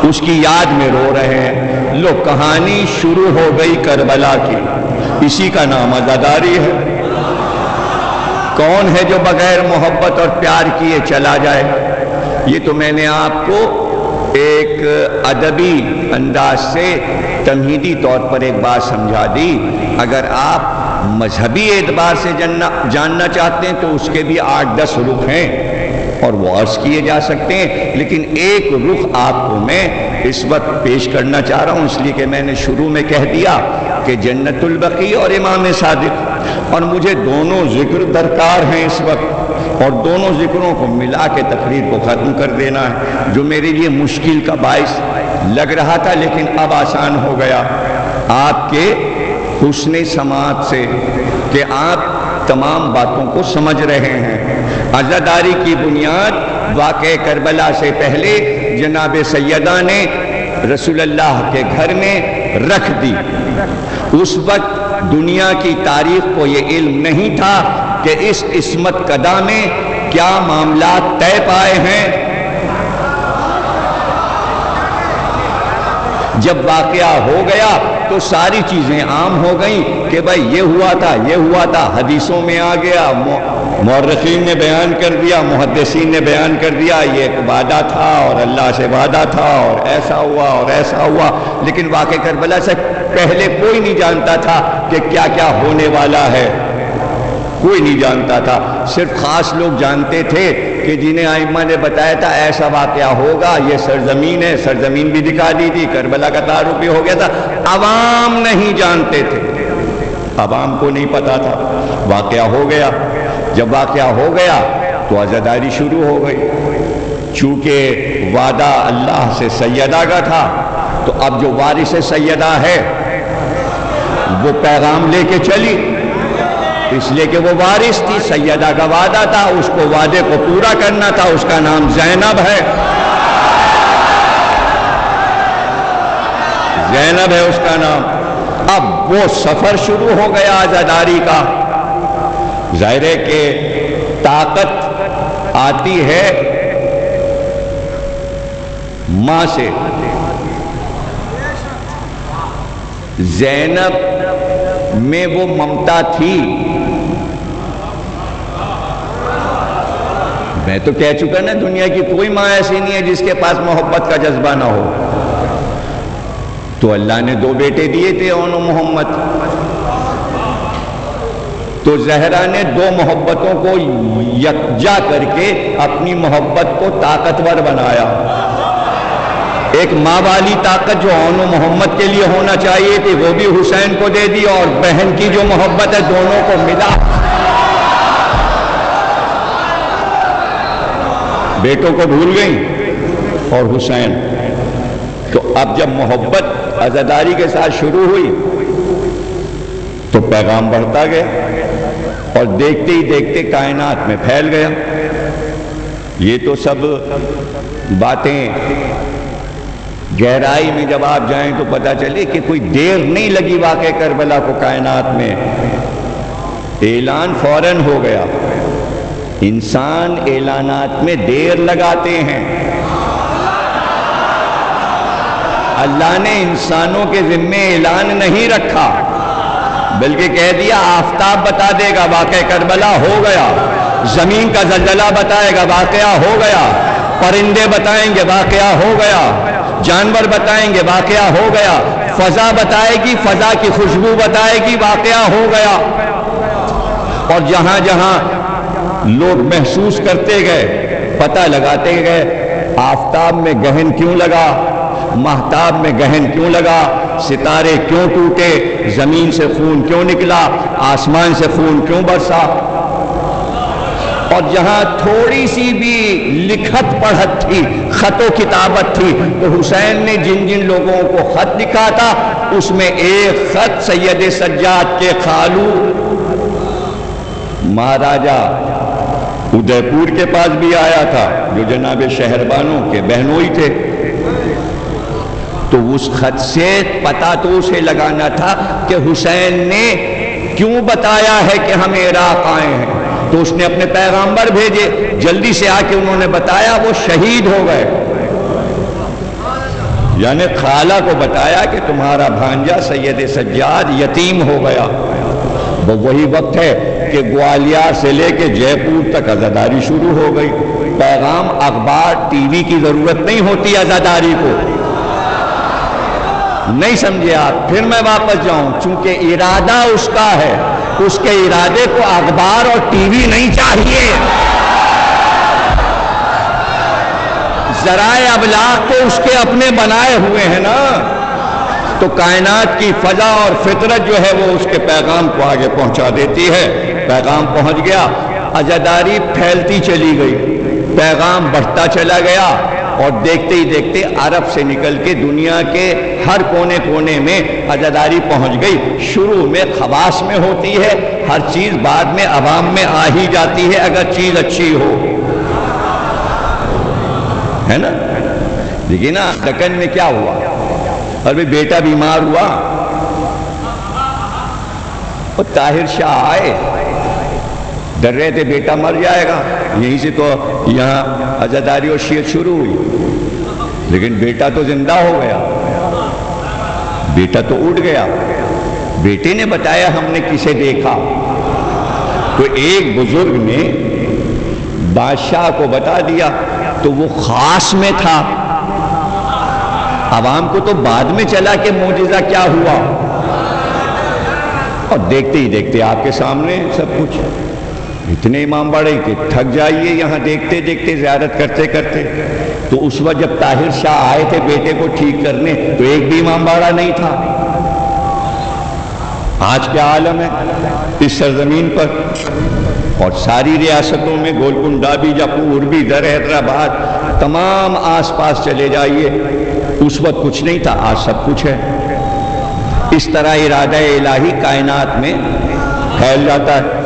اس کی یاد میں رو رہے ہیں۔ لو کہانی شروع ہو گئی کربلا کی، اسی کا نام عزاداری ہے۔ کون ہے جو بغیر محبت اور پیار کیے چلا جائے؟ یہ تو میں نے آپ کو ایک ادبی انداز سے تمہیدی طور پر ایک بات سمجھا دی۔ اگر آپ مذہبی اعتبار سے جاننا چاہتے ہیں تو اس کے بھی 8-10 رخ ہیں اور وہ عرض کیے جا سکتے ہیں، لیکن ایک رخ آپ کو میں اس وقت پیش کرنا چاہ رہا ہوں، اس لیے کہ میں نے شروع میں کہہ دیا کہ جنت البقیع اور امام صادق، اور مجھے دونوں ذکر درکار ہیں اس وقت، اور دونوں ذکروں کو ملا کے تقریر کو ختم کر دینا ہے، جو میرے لیے مشکل کا باعث لگ رہا تھا لیکن اب آسان ہو گیا آپ کے حسن سماعت سے کہ آپ تمام باتوں کو سمجھ رہے ہیں۔ عزاداری کی بنیاد واقعہ کربلا سے پہلے جناب سیدہ نے رسول اللہ کے گھر میں رکھ دی۔ اس وقت دنیا کی تاریخ کو یہ علم نہیں تھا کہ اس عصمت قدا میں کیا معاملات طے پائے ہیں۔ جب واقعہ ہو گیا تو ساری چیزیں عام ہو گئیں کہ بھائی یہ ہوا تھا، یہ ہوا تھا، حدیثوں میں آ گیا، مورخین نے بیان کر دیا، محدثین نے بیان کر دیا، یہ ایک وعدہ تھا اور اللہ سے وعدہ تھا اور ایسا ہوا اور ایسا ہوا۔ لیکن واقعہ کربلا سے پہلے کوئی نہیں جانتا تھا کہ کیا کیا ہونے والا ہے، کوئی نہیں جانتا تھا، صرف خاص لوگ جانتے تھے کہ جنہیں ائمہ نے بتایا تھا ایسا واقعہ ہوگا، یہ سرزمین ہے، سرزمین بھی دکھا دی تھی، کربلا کا تعارف بھی ہو گیا تھا۔ عوام نہیں جانتے تھے، عوام کو نہیں پتا تھا۔ واقعہ ہو گیا، جب واقعہ ہو گیا تو عزاداری شروع ہو گئی۔ چونکہ وعدہ اللہ سے سیدہ کا تھا تو اب جو وارث سیدہ ہے وہ پیغام لے کے چلی، اس لیے کہ وہ وارث تھی، سیدہ کا وعدہ تھا، اس کو وعدے کو پورا کرنا تھا، اس کا نام زینب ہے، زینب ہے اس کا نام۔ اب وہ سفر شروع ہو گیا عزاداری کا۔ ظاہر ہے کہ طاقت آتی ہے ماں سے۔ زینب میں وہ ممتا تھی، میں تو کہہ چکا نا دنیا کی کوئی ماں ایسی نہیں ہے جس کے پاس محبت کا جذبہ نہ ہو۔ تو اللہ نے 2 بیٹے دیے تھے اون و محمد، تو زہرا نے 2 محبتوں کو یکجا کر کے اپنی محبت کو طاقتور بنایا۔ ایک ماں والی طاقت جو اون و محمد کے لیے ہونا چاہیے تھی وہ بھی حسین کو دے دی، اور بہن کی جو محبت ہے دونوں کو ملا۔ بیٹوں کو بھول گئیں اور حسین. تو اب جب محبت عزاداری کے ساتھ شروع ہوئی تو پیغام بڑھتا گیا اور دیکھتے ہی دیکھتے کائنات میں پھیل گیا. یہ تو سب باتیں گہرائی میں جب آپ جائیں تو پتہ چلے کہ کوئی دیر نہیں لگی واقعہ کربلا کو کائنات میں اعلان فوراً ہو گیا. انسان اعلانات میں دیر لگاتے ہیں. اللہ نے انسانوں کے ذمے اعلان نہیں رکھا بلکہ کہہ دیا آفتاب بتا دے گا واقعہ کربلا ہو گیا، زمین کا زلزلہ بتائے گا واقعہ ہو گیا، پرندے بتائیں گے واقعہ ہو گیا، جانور بتائیں گے واقعہ ہو گیا، فضا بتائے گی، فضا کی خوشبو بتائے گی واقعہ ہو گیا. اور جہاں جہاں لوگ محسوس کرتے گئے، پتہ لگاتے گئے آفتاب میں گہن کیوں لگا، مہتاب میں گہن کیوں لگا، ستارے کیوں ٹوٹے، زمین سے خون کیوں نکلا، آسمان سے خون کیوں برسا. اور جہاں تھوڑی سی بھی لکھت پڑھت تھی، خط و کتابت تھی، تو حسین نے جن جن لوگوں کو خط لکھا تھا اس میں ایک خط سید سجاد کے خالو مہاراجا ادے پور کے پاس بھی آیا تھا جو جناب شہربانوں کے بہنوئی تھے. تو اس خط سے پتہ تو اسے لگانا تھا کہ حسین نے کیوں بتایا ہے کہ ہم عراق آئے ہیں. تو اس نے اپنے پیغامبر بھیجے، جلدی سے آ کے انہوں نے بتایا، وہ شہید ہو گئے. یعنی خالہ کو بتایا کہ تمہارا بھانجا سید سجاد یتیم ہو گیا. وہ وہی وقت ہے کہ گوالیار سے لے کے جے پور تک عزاداری شروع ہو گئی. پیغام اخبار ٹی وی کی ضرورت نہیں ہوتی عزاداری کو. نہیں سمجھے آپ؟ پھر میں واپس جاؤں، چونکہ ارادہ اس کا ہے، اس کے ارادے کو اخبار اور ٹی وی نہیں چاہیے. ذرائع ابلاغ تو اس کے اپنے بنائے ہوئے ہیں نا. تو کائنات کی فضا اور فطرت جو ہے وہ اس کے پیغام کو آگے پہنچا دیتی ہے. پیغام پہنچ گیا، عزاداری پھیلتی چلی گئی، پیغام بڑھتا چلا گیا اور دیکھتے ہی دیکھتے عرب سے نکل کے دنیا کے ہر کونے کونے میں عزاداری پہنچ گئی. شروع میں خواص میں ہوتی ہے، ہر چیز بعد میں عوام میں آ ہی جاتی ہے اگر چیز اچھی ہو، ہے نا. دیکھیے نا دکن میں کیا ہوا، اور بھی بیٹا بیمار ہوا، اور طاہر شاہ آئے، ڈر رہے تھے بیٹا مر جائے گا. یہیں سے تو یہاں عزاداری اور شیعت شروع ہوئی، لیکن بیٹا تو زندہ ہو گیا، بیٹا تو اٹھ گیا. بیٹے نے بتایا ہم نے کسے دیکھا. تو ایک بزرگ نے بادشاہ کو بتا دیا، تو وہ خاص میں تھا. عوام کو تو بعد میں چلا کہ معجزہ کیا ہوا، اور دیکھتے ہی دیکھتے آپ کے سامنے سب کچھ. اتنے امام بڑے کہ تھک جائیے یہاں دیکھتے دیکھتے زیارت کرتے کرتے. تو اس وقت جب طاہر شاہ آئے تھے بیٹے کو ٹھیک کرنے تو ایک بھی امام باڑہ نہیں تھا. آج کیا عالم ہے اس سرزمین پر، اور ساری ریاستوں میں گولکنڈہ بھی، جاپور بھی، در حیدرآباد، تمام آس پاس چلے جائیے. اس وقت کچھ نہیں تھا، آج سب کچھ ہے. اس طرح ارادہ الہی کائنات میں پھیل جاتا ہے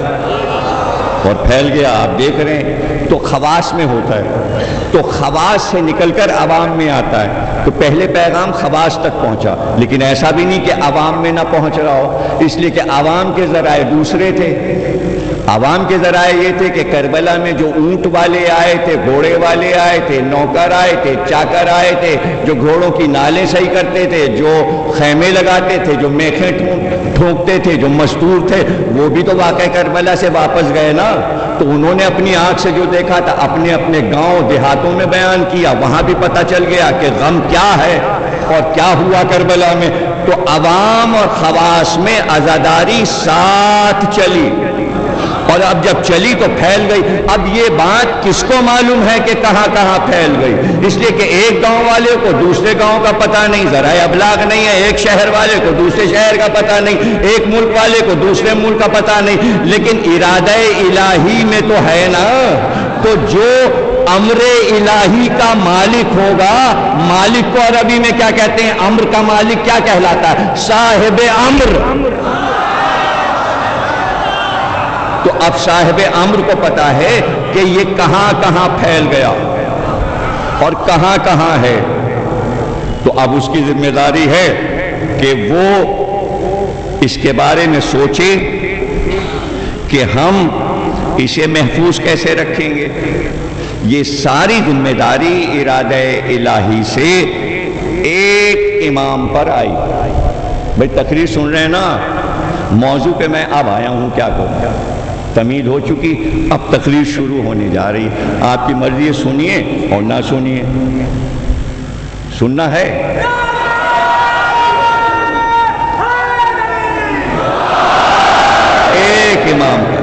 اور پھیل گیا. آپ دیکھ رہے ہیں تو خواص میں ہوتا ہے، تو خواص سے نکل کر عوام میں آتا ہے. تو پہلے پیغام خواص تک پہنچا، لیکن ایسا بھی نہیں کہ عوام میں نہ پہنچ رہا ہو، اس لیے کہ عوام کے ذرائع دوسرے تھے. عوام کے ذرائع یہ تھے کہ کربلا میں جو اونٹ والے آئے تھے، گھوڑے والے آئے تھے، نوکر آئے تھے، چاکر آئے تھے، جو گھوڑوں کی نالیں صحیح کرتے تھے، جو خیمے لگاتے تھے، جو میخیں ٹھونکتے تھے، جو مزدور تھے، وہ بھی تو واقعہ کربلا سے واپس گئے نا. تو انہوں نے اپنی آنکھ سے جو دیکھا تھا اپنے اپنے گاؤں دیہاتوں میں بیان کیا. وہاں بھی پتہ چل گیا کہ غم کیا ہے اور کیا ہوا کربلا میں. تو عوام اور خواص میں عزاداری ساتھ چلی، اور اب جب چلی تو پھیل گئی. اب یہ بات کس کو معلوم ہے کہ کہاں کہاں پھیل گئی؟ اس لیے کہ ایک گاؤں والے کو دوسرے گاؤں کا پتہ نہیں، ذرائع ابلاغ نہیں ہے. ایک شہر والے کو دوسرے شہر کا پتہ نہیں، ایک ملک والے کو دوسرے ملک کا پتہ نہیں. لیکن ارادہ الہی میں تو ہے نا. تو جو امر الہی کا مالک ہوگا. مالک کو عربی میں کیا کہتے ہیں؟ امر کا مالک کیا کہلاتا ہے؟ صاحب امر. تو اب صاحب امر کو پتا ہے کہ یہ کہاں کہاں پھیل گیا اور کہاں کہاں ہے. تو اب اس کی ذمہ داری ہے کہ وہ اس کے بارے میں سوچے کہ ہم اسے محفوظ کیسے رکھیں گے. یہ ساری ذمہ داری ارادہ الہی سے ایک امام پر آئی. بھئی تقریر سن رہے ہیں نا، موضوع پہ میں اب آیا ہوں، کیا کروں، تمیز ہو چکی، اب تقریر شروع ہونے جا رہی. آپ کی مرضی ہے، سنیے اور نہ سنیے. سننا ہے؟ ایک امام پر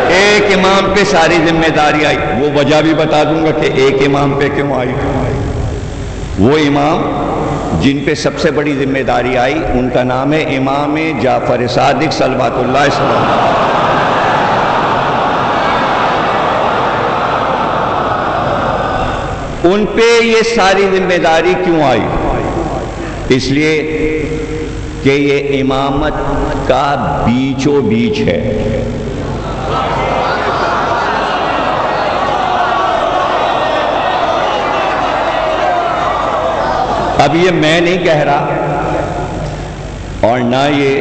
ایک امام پہ ساری ذمہ داری آئی. وہ وجہ بھی بتا دوں گا کہ ایک امام پہ کیوں آئی. وہ امام جن پہ سب سے بڑی ذمہ داری آئی ان کا نام ہے امام جعفر صادق صلوات اللہ علیہ. ان پہ یہ ساری ذمہ داری کیوں آئی؟ اس لیے کہ یہ امامت کا بیچو بیچ ہے. اب یہ میں نہیں کہہ رہا اور نہ یہ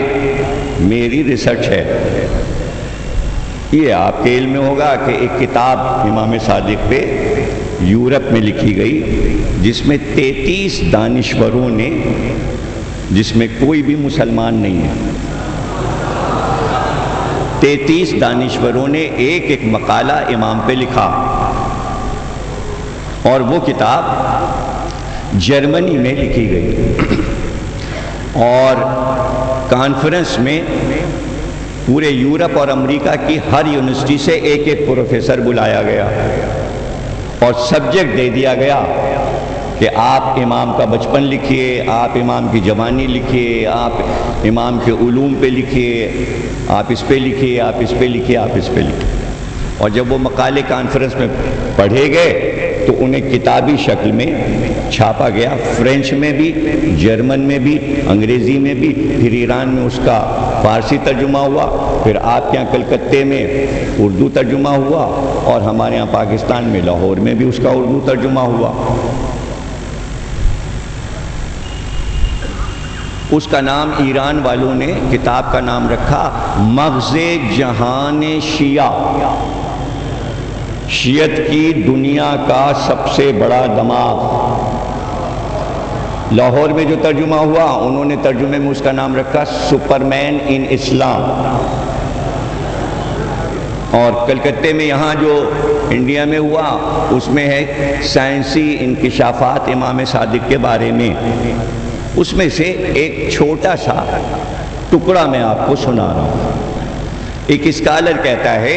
میری ریسرچ ہے. یہ آپ کے علم میں ہوگا کہ ایک کتاب امام صادق پہ یورپ میں لکھی گئی جس میں 33 دانشوروں نے، جس میں کوئی بھی مسلمان نہیں ہے، 33 دانشوروں نے ایک ایک مقالہ امام پہ لکھا. اور وہ کتاب جرمنی میں لکھی گئی اور کانفرنس میں پورے یورپ اور امریکہ کی ہر یونیورسٹی سے ایک ایک پروفیسر بلایا گیا اور سبجیکٹ دے دیا گیا کہ آپ امام کا بچپن لکھیے، آپ امام کی جوانی لکھیے، آپ امام کے علوم پہ لکھیے، آپ اس پہ لکھیے، آپ اس پہ لکھیے، آپ اس پہ لکھیے. اور جب وہ مقالے کانفرنس میں پڑھے گئے تو انہیں کتابی شکل میں چھاپا گیا، فرینچ میں بھی، جرمن میں بھی، انگریزی میں بھی، پھر ایران میں اس کا فارسی ترجمہ ہوا، پھر آپ کے یہاں کلکتے میں اردو ترجمہ ہوا اور ہمارے یہاں پاکستان میں لاہور میں بھی اس کا اردو ترجمہ ہوا. اس کا نام ایران والوں نے کتاب کا نام رکھا مغز جہان شیعہ، شیعت کی دنیا کا سب سے بڑا دماغ. لاہور میں جو ترجمہ ہوا انہوں نے ترجمے میں اس کا نام رکھا سپرمین ان اسلام. اور کلکتے میں یہاں جو انڈیا میں ہوا اس میں ہے سائنسی انکشافات امام صادق کے بارے میں. اس میں سے ایک چھوٹا سا ٹکڑا میں آپ کو سنا رہا ہوں. ایک اسکالر کہتا ہے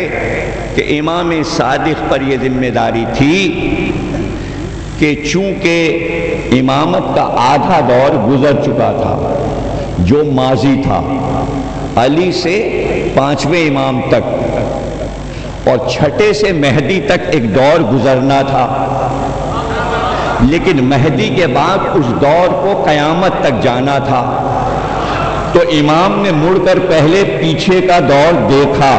کہ امام صادق پر یہ ذمہ داری تھی کہ چونکہ امامت کا آدھا دور گزر چکا تھا جو ماضی تھا، علی سے 5ویں امام تک اور 6 سے مہدی تک ایک دور گزرنا تھا، لیکن مہدی کے بعد اس دور کو قیامت تک جانا تھا. تو امام نے مڑ کر پہلے پیچھے کا دور دیکھا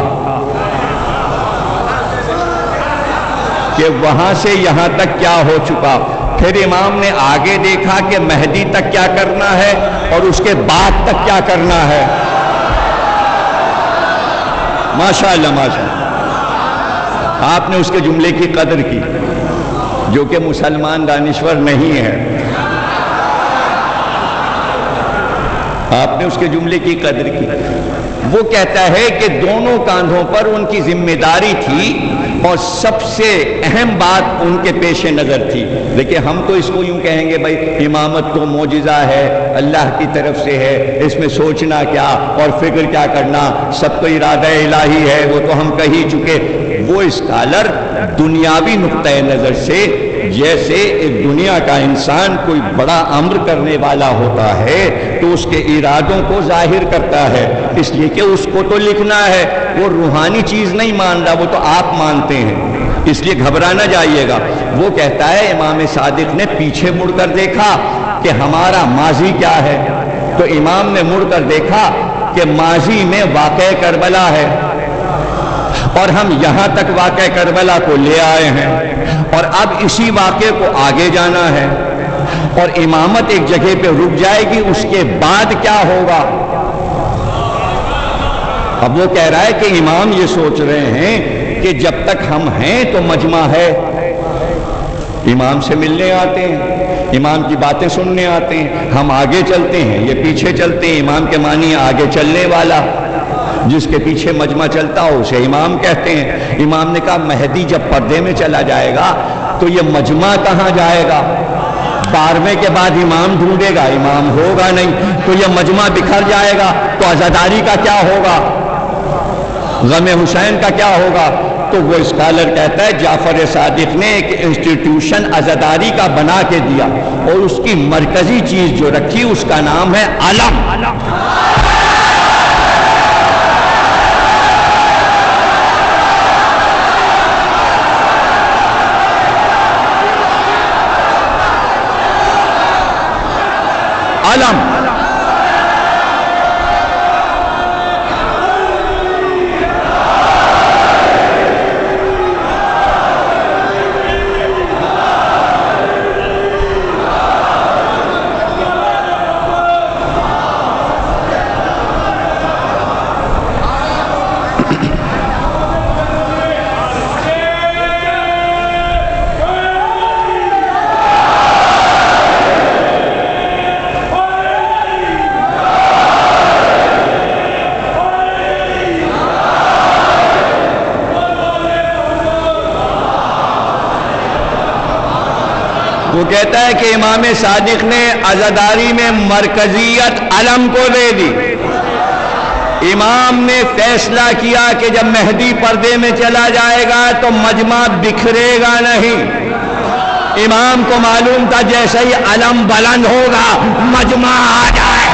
کہ وہاں سے یہاں تک کیا ہو چکا، پھر امام نے آگے دیکھا کہ مہدی تک کیا کرنا ہے اور اس کے بعد تک کیا کرنا ہے. ماشاءاللہ ماشاءاللہ، آپ نے اس کے جملے کی قدر کی جو کہ مسلمان دانشور نہیں ہے. آپ نے اس کے جملے کی قدر کی. وہ کہتا ہے کہ دونوں کاندھوں پر ان کی ذمہ داری تھی اور سب سے اہم بات ان کے پیش نظر تھی. دیکھیں ہم تو اس کو یوں کہیں گے بھائی امامت تو معجزہ ہے، اللہ کی طرف سے ہے، اس میں سوچنا کیا اور فکر کیا کرنا، سب تو ارادہ الہی ہے، وہ تو ہم کہہ ہی چکے. وہ اسکالر دنیاوی نقطۂ نظر سے جیسے ایک دنیا کا انسان کوئی بڑا امر کرنے والا ہوتا ہے تو اس کے ارادوں کو ظاہر کرتا ہے، اس لیے کہ اس کو تو لکھنا ہے، وہ روحانی چیز نہیں مان رہا، وہ تو آپ مانتے ہیں، اس لیے گھبرا نہ جائیے گا۔ وہ کہتا ہے امام صادق نے پیچھے مڑ کر دیکھا کہ ہمارا ماضی کیا ہے، تو امام نے مڑ کر دیکھا کہ ماضی میں واقعہ کربلا ہے اور ہم یہاں تک واقعہ کربلا کو لے آئے ہیں اور اب اسی واقعے کو آگے جانا ہے اور امامت ایک جگہ پہ رک جائے گی، اس کے بعد کیا ہوگا؟ اب وہ کہہ رہا ہے کہ امام یہ سوچ رہے ہیں کہ جب تک ہم ہیں تو مجمع ہے، امام سے ملنے آتے ہیں، امام کی باتیں سننے آتے ہیں، ہم آگے چلتے ہیں، یہ پیچھے چلتے ہیں، امام کے معنی آگے چلنے والا، جس کے پیچھے مجمع چلتا ہو اسے امام کہتے ہیں۔ امام نے کہا مہدی جب پردے میں چلا جائے گا تو یہ مجمع کہاں جائے گا؟ 12ویں کے بعد امام ڈھونڈے گا، امام ہوگا نہیں، تو یہ مجمع بکھر جائے گا، تو عزاداری کا کیا ہوگا؟ غم حسین کا کیا ہوگا؟ تو وہ اسکالر کہتا ہے جعفر صادق نے ایک انسٹیٹیوشن عزاداری کا بنا کے دیا اور اس کی مرکزی چیز جو رکھی اس کا نام ہے علم۔ علم وہ کہتا ہے کہ امام صادق نے عزاداری میں مرکزیت علم کو دے دی۔ امام نے فیصلہ کیا کہ جب مہدی پردے میں چلا جائے گا تو مجمع بکھرے گا نہیں۔ امام کو معلوم تھا جیسے ہی علم بلند ہوگا مجمع آ جائے۔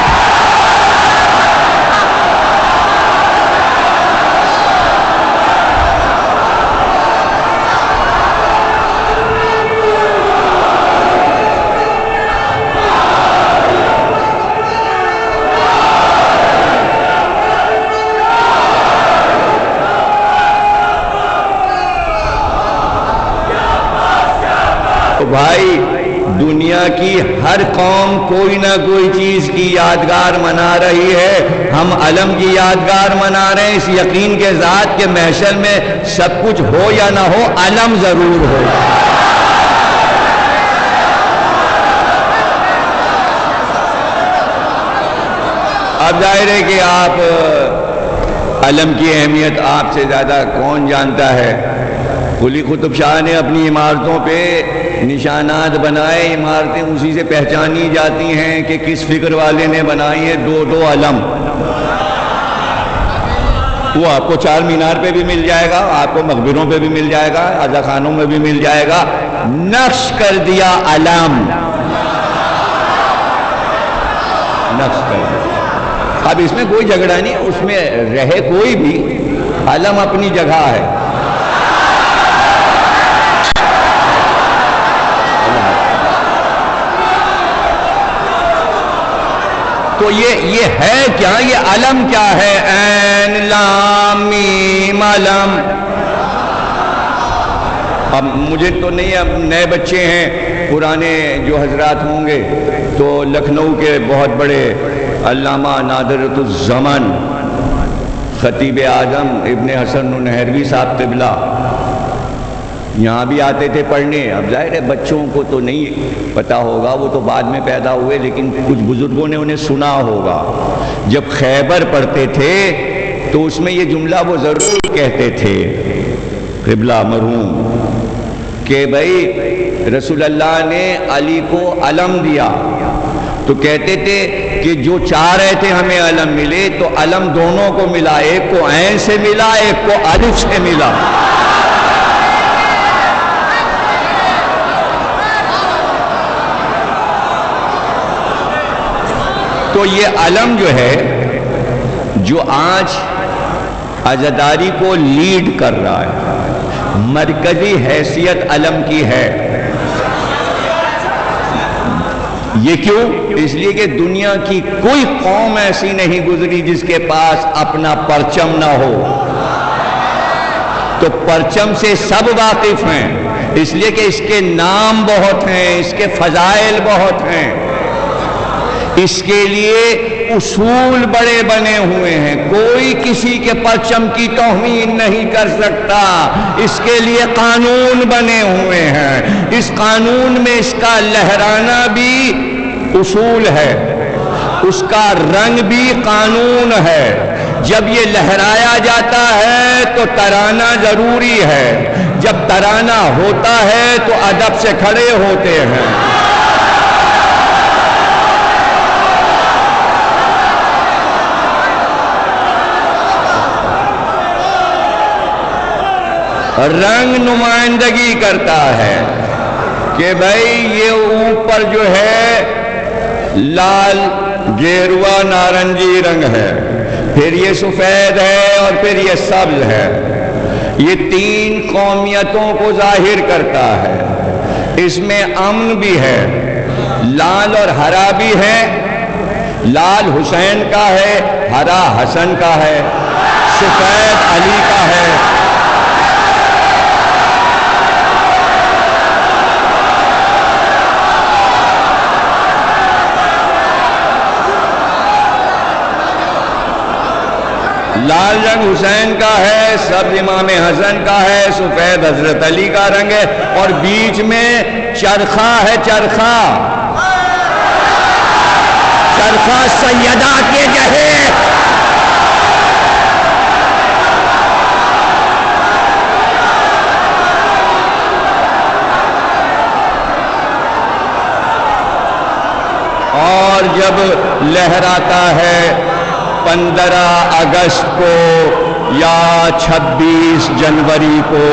بھائی دنیا کی ہر قوم کوئی نہ کوئی چیز کی یادگار منا رہی ہے، ہم علم کی یادگار منا رہے ہیں اس یقین کے ذات کہ محشر میں سب کچھ ہو یا نہ ہو علم ضرور ہو۔ اب ظاہر ہے کہ آپ علم کی اہمیت آپ سے زیادہ کون جانتا ہے۔ قلی قطب شاہ نے اپنی عمارتوں پہ نشانات بنائے، عمارتیں اسی سے پہچانی جاتی ہیں کہ کس فکر والے نے بنائی ہے۔ 2 علم، وہ آپ کو چار مینار پہ بھی مل جائے گا، آپ کو مقبروں پہ بھی مل جائے گا، عزا خانوں میں بھی مل جائے گا، نقش کر دیا علم، نقش کر دیا۔ اب اس میں کوئی جھگڑا نہیں، اس میں رہے کوئی بھی، علم اپنی جگہ ہے۔ تو یہ ہے کیا؟ یہ علم کیا ہے؟ عین لام میم علم۔ اب مجھے تو نہیں، اب نئے بچے ہیں، پرانے جو حضرات ہوں گے تو لکھنؤ کے بہت بڑے علامہ نادرۃ الزمن خطیب اعظم ابن حسن النہروی صاحب قبلہ یہاں بھی آتے تھے پڑھنے۔ اب ظاہر ہے بچوں کو تو نہیں پتا ہوگا، وہ تو بعد میں پیدا ہوئے، لیکن کچھ بزرگوں نے انہیں سنا ہوگا۔ جب خیبر پڑھتے تھے تو اس میں یہ جملہ وہ ضرور کہتے تھے قبلہ مرحوم کہ بھائی رسول اللہ نے علی کو علم دیا، تو کہتے تھے کہ جو چاہ رہے تھے ہمیں علم ملے تو علم دونوں کو ملا، ایک کو عین سے ملا، ایک کو الف سے ملا۔ تو یہ علم جو ہے جو آج عزاداری کو لیڈ کر رہا ہے، مرکزی حیثیت علم کی ہے۔ یہ کیوں؟ اس لیے کہ دنیا کی کوئی قوم ایسی نہیں گزری جس کے پاس اپنا پرچم نہ ہو، تو پرچم سے سب واقف ہیں، اس لیے کہ اس کے نام بہت ہیں، اس کے فضائل بہت ہیں، اس کے لیے اصول بڑے بنے ہوئے ہیں، کوئی کسی کے پرچم کی توہین نہیں کر سکتا، اس کے لیے قانون بنے ہوئے ہیں، اس قانون میں اس کا لہرانا بھی اصول ہے، اس کا رنگ بھی قانون ہے، جب یہ لہرایا جاتا ہے تو ترانہ ضروری ہے، جب ترانہ ہوتا ہے تو ادب سے کھڑے ہوتے ہیں۔ رنگ نمائندگی کرتا ہے کہ بھائی یہ اوپر جو ہے لال گیروا نارنجی رنگ ہے، پھر یہ سفید ہے اور پھر یہ سبز ہے، یہ تین قومیتوں کو ظاہر کرتا ہے، اس میں امن بھی ہے، لال اور ہرا بھی ہے، لال حسین کا ہے، ہرا حسن کا ہے، سفید علی کا ہے۔ لال رنگ حسین کا ہے، سبز امام حسن کا ہے، سفید حضرت علی کا رنگ ہے، اور بیچ میں چرخہ ہے، چرخہ سیدہ کے جہے۔ اور جب لہراتا ہے 15 اگست کو یا 26 جنوری کو،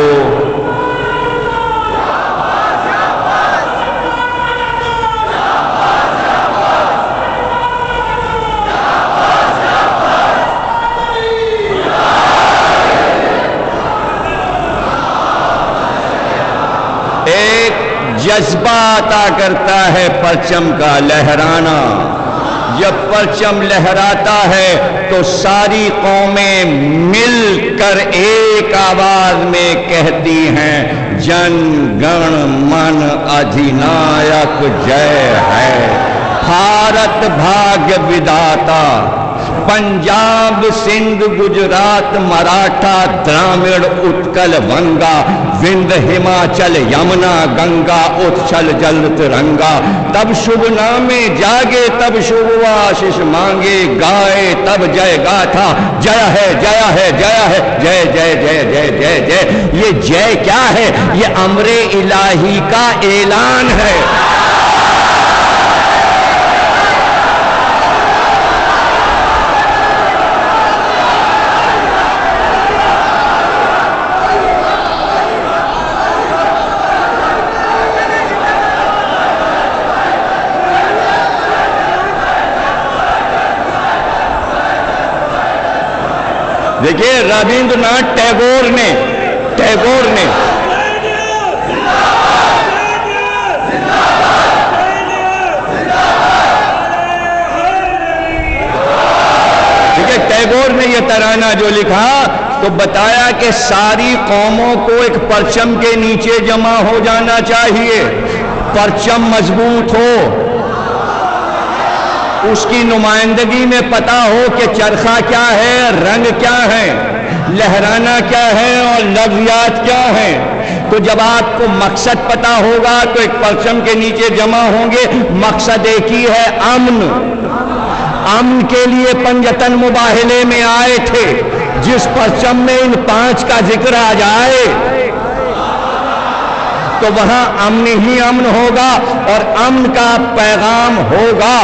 ایک جذبہ عطا کرتا ہے پرچم کا لہرانا۔ جب پرچم لہراتا ہے تو ساری قومیں مل کر ایک آواز میں کہتی ہیں جن گن من ادھینایک جے ہے، بھارت بھاگیہ وداتا، پنجاب سندھ گجرات مراٹھا دراوڑ اتکل ونگا، وندھ ہماچل یمنا گنگا اتچل جل ترنگا، تب شبھ نامے جاگے تب شبھ آشیش مانگے، گائے تب جے گاتھا، جیا ہے جیا ہے جیا ہے، جے جے جے جے جے جے۔ یہ جے کیا ہے؟ یہ امر الہی کا اعلان ہے۔ دیکھیے رابندر ناتھ ٹیگور نے یہ ترانہ جو لکھا تو بتایا کہ ساری قوموں کو ایک پرچم کے نیچے جمع ہو جانا چاہیے، پرچم مضبوط ہو، اس کی نمائندگی میں پتا ہو کہ چرخہ کیا ہے، رنگ کیا ہے، لہرانا کیا ہے اور لفظیات کیا ہیں۔ تو جب آپ کو مقصد پتا ہوگا تو ایک پرچم کے نیچے جمع ہوں گے، مقصد ایک ہی ہے، امن۔ امن کے لیے پنجتن مباہلے میں آئے تھے، جس پرچم میں ان 5 کا ذکر آ جائے تو وہاں امن ہی امن ہوگا اور امن کا پیغام ہوگا۔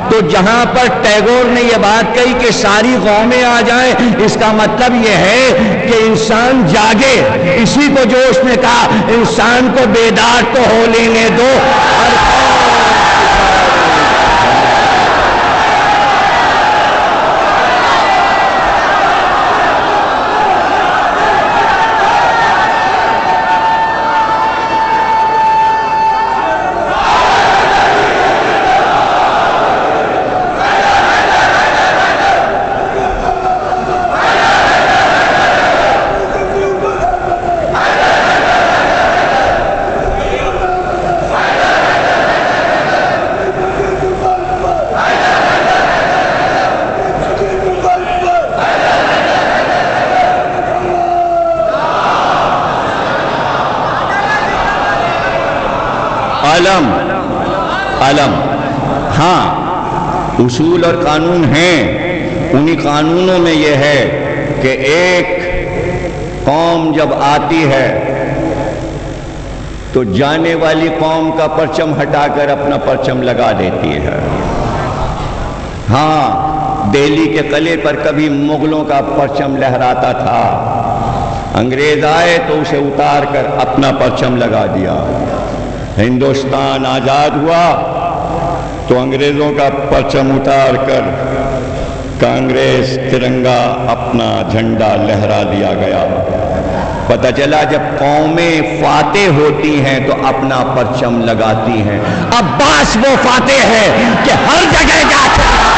تو جہاں پر ٹیگور نے یہ بات کہی کہ ساری قومیں آ جائیں، اس کا مطلب یہ ہے کہ انسان جاگے، اسی کو جوش نے کہا انسان کو بیدار تو ہو لینے دو۔ علم علم، ہاں اصول اور قانون ہیں، انہی قانونوں میں یہ ہے کہ ایک قوم جب آتی ہے تو جانے والی قوم کا پرچم ہٹا کر اپنا پرچم لگا دیتی ہے۔ ہاں دہلی کے قلعے پر کبھی مغلوں کا پرچم لہراتا تھا، انگریز آئے تو اسے اتار کر اپنا پرچم لگا دیا۔ ہندوستان آزاد ہوا تو انگریزوں کا پرچم اتار کر کانگریس ترنگا اپنا جھنڈا لہرا دیا گیا۔ پتہ چلا جب قومیں فاتح ہوتی ہیں تو اپنا پرچم لگاتی ہیں۔ عباس وہ فاتح ہے کہ ہر جگہ جاتا ہے۔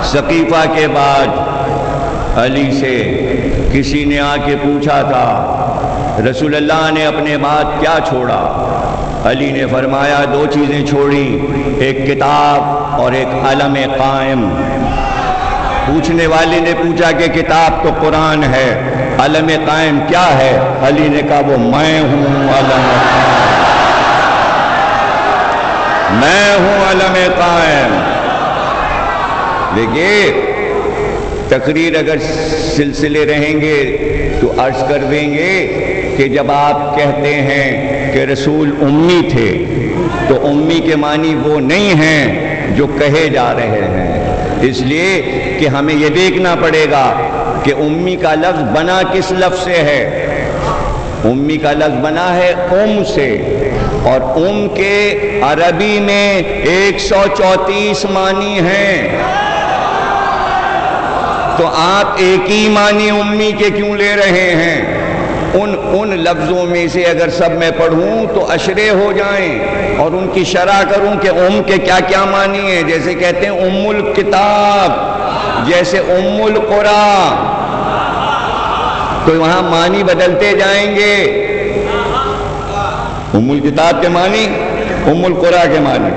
سقیفہ کے بعد علی سے کسی نے آ کے پوچھا تھا رسول اللہ نے اپنے بعد کیا چھوڑا؟ علی نے فرمایا دو چیزیں چھوڑی، ایک کتاب اور ایک علم قائم۔ پوچھنے والے نے پوچھا کہ کتاب تو قرآن ہے، علم قائم کیا ہے؟ علی نے کہا وہ میں ہوں علم قائم، میں ہوں علم قائم۔ دیکھیے تقریر اگر سلسلے رہیں گے تو عرض کر دیں گے کہ جب آپ کہتے ہیں کہ رسول امی تھے تو امی کے معنی وہ نہیں ہیں جو کہے جا رہے ہیں، اس لیے کہ ہمیں یہ دیکھنا پڑے گا کہ امی کا لفظ بنا کس لفظ سے ہے۔ امی کا لفظ بنا ہے ام سے، اور ام کے عربی میں 134 معنی ہیں، تو آپ ایک ہی معنی امی کے کیوں لے رہے ہیں؟ ان لفظوں میں سے اگر سب میں پڑھوں تو اشرے ہو جائیں، اور ان کی شرح کروں کہ ام کے کیا کیا معنی ہیں۔ جیسے کہتے ہیں ام الکتاب، جیسے ام القرآن، تو وہاں معنی بدلتے جائیں گے۔ ام الکتاب کے معنی، ام القرآن کے معنی۔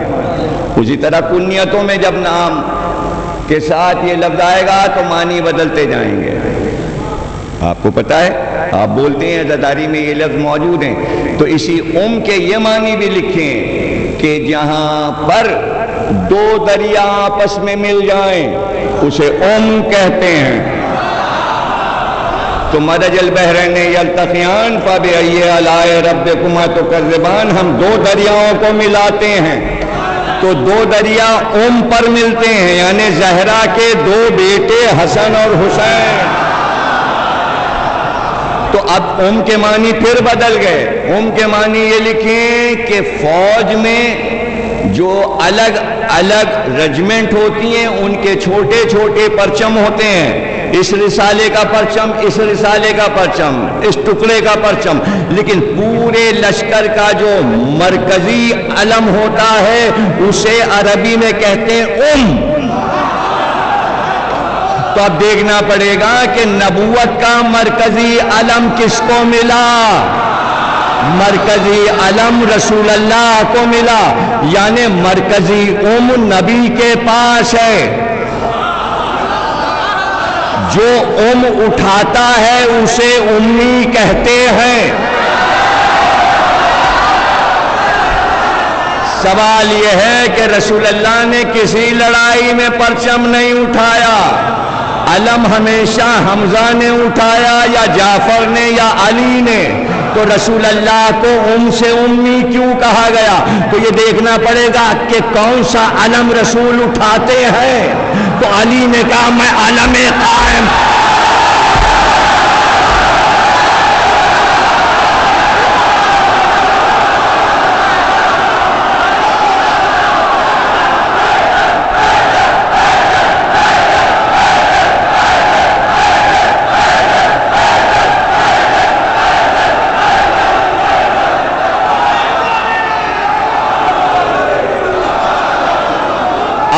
اسی طرح کنیتوں میں جب نام کے ساتھ یہ لفظ آئے گا تو معنی بدلتے جائیں گے۔ آپ کو پتہ ہے، آپ بولتے ہیں زداری میں یہ لفظ موجود ہیں، تو اسی ام کے یہ معنی بھی لکھیں کہ جہاں پر دو دریا آپس میں مل جائیں اسے ام کہتے ہیں۔ تو مرج البحرین یلتقیان فبأی آلاء ربکما تکذبان، ہم دو دریاؤں کو ملاتے ہیں تو دو دریا ام پر ملتے ہیں، یعنی زہرا کے دو بیٹے حسن اور حسین۔ تو اب ام کے معنی پھر بدل گئے۔ ام کے معنی یہ لکھیں کہ فوج میں جو الگ الگ رجمنٹ ہوتی ہیں ان کے چھوٹے چھوٹے پرچم ہوتے ہیں، اس رسالے کا پرچم، اس رسالے کا پرچم، اس ٹکڑے کا پرچم، لیکن پورے لشکر کا جو مرکزی علم ہوتا ہے اسے عربی میں کہتے ہیں ام۔ تو اب دیکھنا پڑے گا کہ نبوت کا مرکزی علم کس کو ملا؟ مرکزی علم رسول اللہ کو ملا، یعنی مرکزی نبی کے پاس ہے۔ جو اٹھاتا ہے اسے امی کہتے ہیں۔ سوال یہ ہے کہ رسول اللہ نے کسی لڑائی میں پرچم نہیں اٹھایا، علم ہمیشہ حمزہ نے اٹھایا یا جعفر نے یا علی نے، تو رسول اللہ کو سے امی کیوں کہا گیا؟ تو یہ دیکھنا پڑے گا کہ کون سا علم رسول اٹھاتے ہیں۔ تو علی نے کہا میں علم قائم۔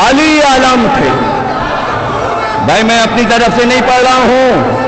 علی علم تھے۔ بھائی میں اپنی طرف سے نہیں پڑھ رہا ہوں،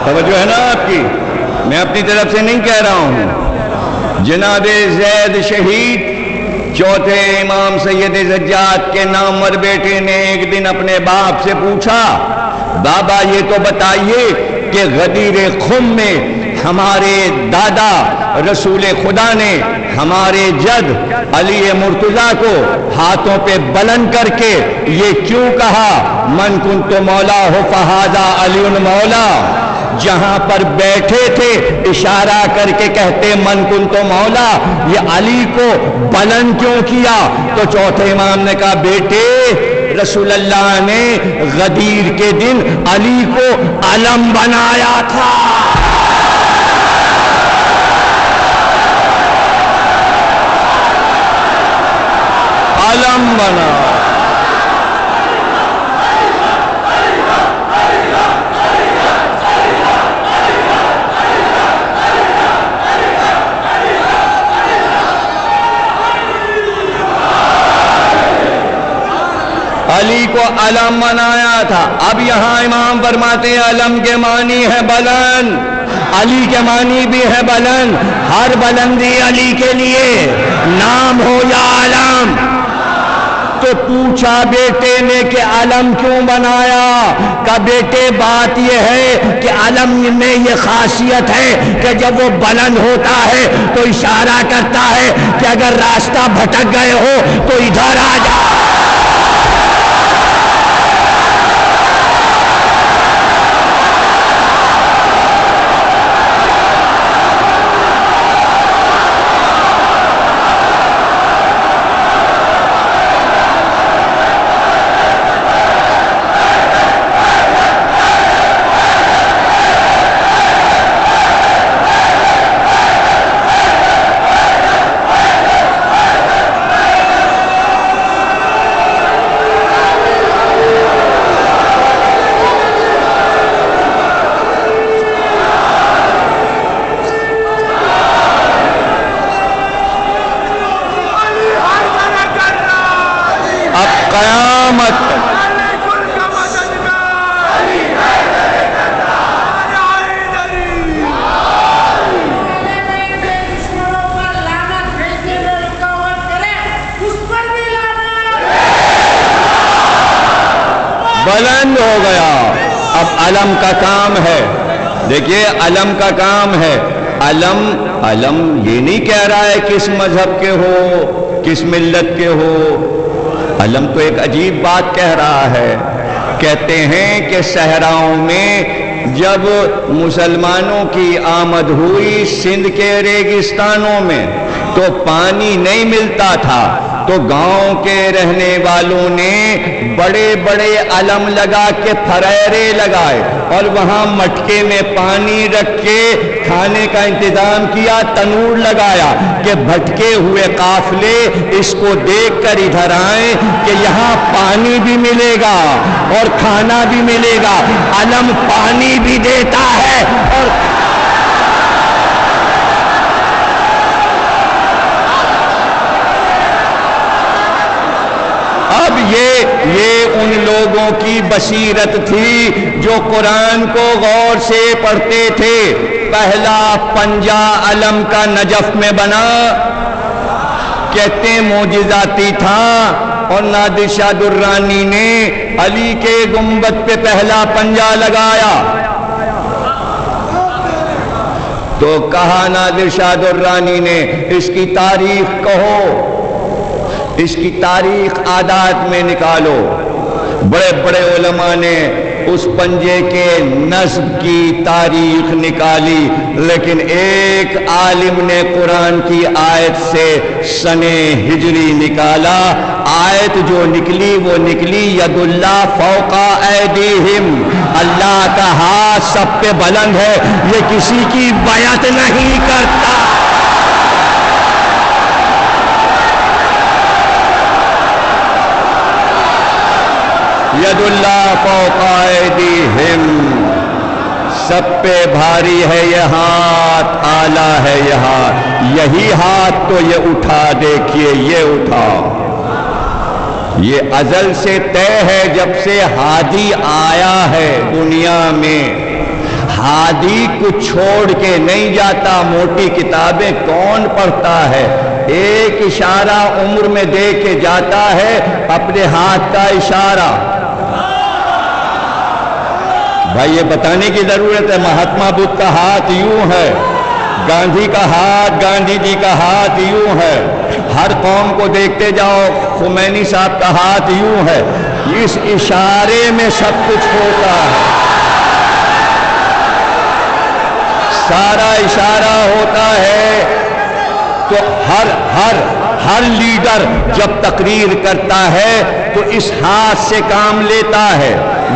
توجہ ہے نا آپ کی؟ میں اپنی طرف سے نہیں کہہ رہا ہوں۔ جناب زید شہید چوتھے امام سید زجاج کے نامور بیٹے نے ایک دن اپنے باپ سے پوچھا، بابا یہ تو بتائیے کہ غدیر خم میں ہمارے دادا رسول خدا نے ہمارے جد علی مرتضیٰ کو ہاتھوں پہ بلند کر کے یہ کیوں کہا من کنت مولا ہو فہذا علی مولا؟ جہاں پر بیٹھے تھے اشارہ کر کے کہتے من کنت مولا، یہ علی کو بلند کیوں کیا؟ تو چوتھے امام نے کہا بیٹے رسول اللہ نے غدیر کے دن علی کو علم بنایا تھا۔ علم بنا۔ علی کو علم بنایا تھا۔ اب یہاں امام فرماتے ہیں علم کے معنی ہے بلند، علی کے معنی بھی ہے بلند، ہر بلندی علی کے لیے، نام ہو یا علم۔ تو پوچھا بیٹے نے کہ علم کیوں بنایا؟ کہ بیٹے بات یہ ہے کہ علم میں یہ خاصیت ہے کہ جب وہ بلند ہوتا ہے تو اشارہ کرتا ہے کہ اگر راستہ بھٹک گئے ہو تو ادھر آ جا۔ بلند ہو گیا۔ اب علم کا کام ہے، دیکھیے علم کا کام ہے۔ علم یہ نہیں کہہ رہا ہے کس مذہب کے ہو، کس ملت کے ہو۔ علم تو ایک عجیب بات کہہ رہا ہے، کہتے ہیں کہ صحراؤں میں جب مسلمانوں کی آمد ہوئی سندھ کے ریگستانوں میں تو پانی نہیں ملتا تھا، تو گاؤں کے رہنے والوں نے بڑے بڑے علم لگا کے پھریرے لگائے اور وہاں مٹکے میں پانی رکھ کے کھانے کا انتظام کیا، تنور لگایا کہ بھٹکے ہوئے قافلے اس کو دیکھ کر ادھر آئیں کہ یہاں پانی بھی ملے گا اور کھانا بھی ملے گا۔ علم پانی بھی دیتا ہے اور اب یہ ان لوگوں کی بصیرت تھی جو قرآن کو غور سے پڑھتے تھے۔ پہلا پنجہ علم کا نجف میں بنا، کہتے ہیں معجزاتی تھا، اور نادر شاہ درانی نے علی کے گنبد پہ پہلا پنجہ لگایا تو کہا نادر شاہ درانی نے اس کی تاریخ کہو، اس کی تاریخ عادات میں نکالو۔ بڑے بڑے علماء نے اس پنجے کے نصب کی تاریخ نکالی، لیکن ایک عالم نے قرآن کی آیت سے سن ہجری نکالا۔ آیت جو نکلی وہ نکلی ید اللہ فوق ایدیہم، اللہ کا ہاتھ سب پہ بلند ہے، یہ کسی کی بیعت نہیں کرتا۔ ید اللہ فوق ایدیہم، سب پہ بھاری ہے یہ ہاتھ، اعلیٰ ہے یہ ہاتھ، یہی ہاتھ تو یہ اٹھا، دیکھیے یہ اٹھا، یہ ازل سے طے ہے، جب سے ہادی آیا ہے دنیا میں۔ ہادی کو چھوڑ کے نہیں جاتا، موٹی کتابیں کون پڑھتا ہے، ایک اشارہ عمر میں دے کے جاتا ہے، اپنے ہاتھ کا اشارہ۔ بھائی یہ بتانے کی ضرورت ہے، مہاتما بدھ کا ہاتھ یوں ہے، گاندھی کا ہاتھ، گاندھی جی کا ہاتھ یوں ہے، ہر قوم کو دیکھتے جاؤ، خمینی صاحب کا ہاتھ یوں ہے، اس اشارے میں سب کچھ ہوتا ہے، سارا اشارہ ہوتا ہے۔ تو ہر لیڈر جب تقریر کرتا ہے تو اس ہاتھ سے کام لیتا ہے،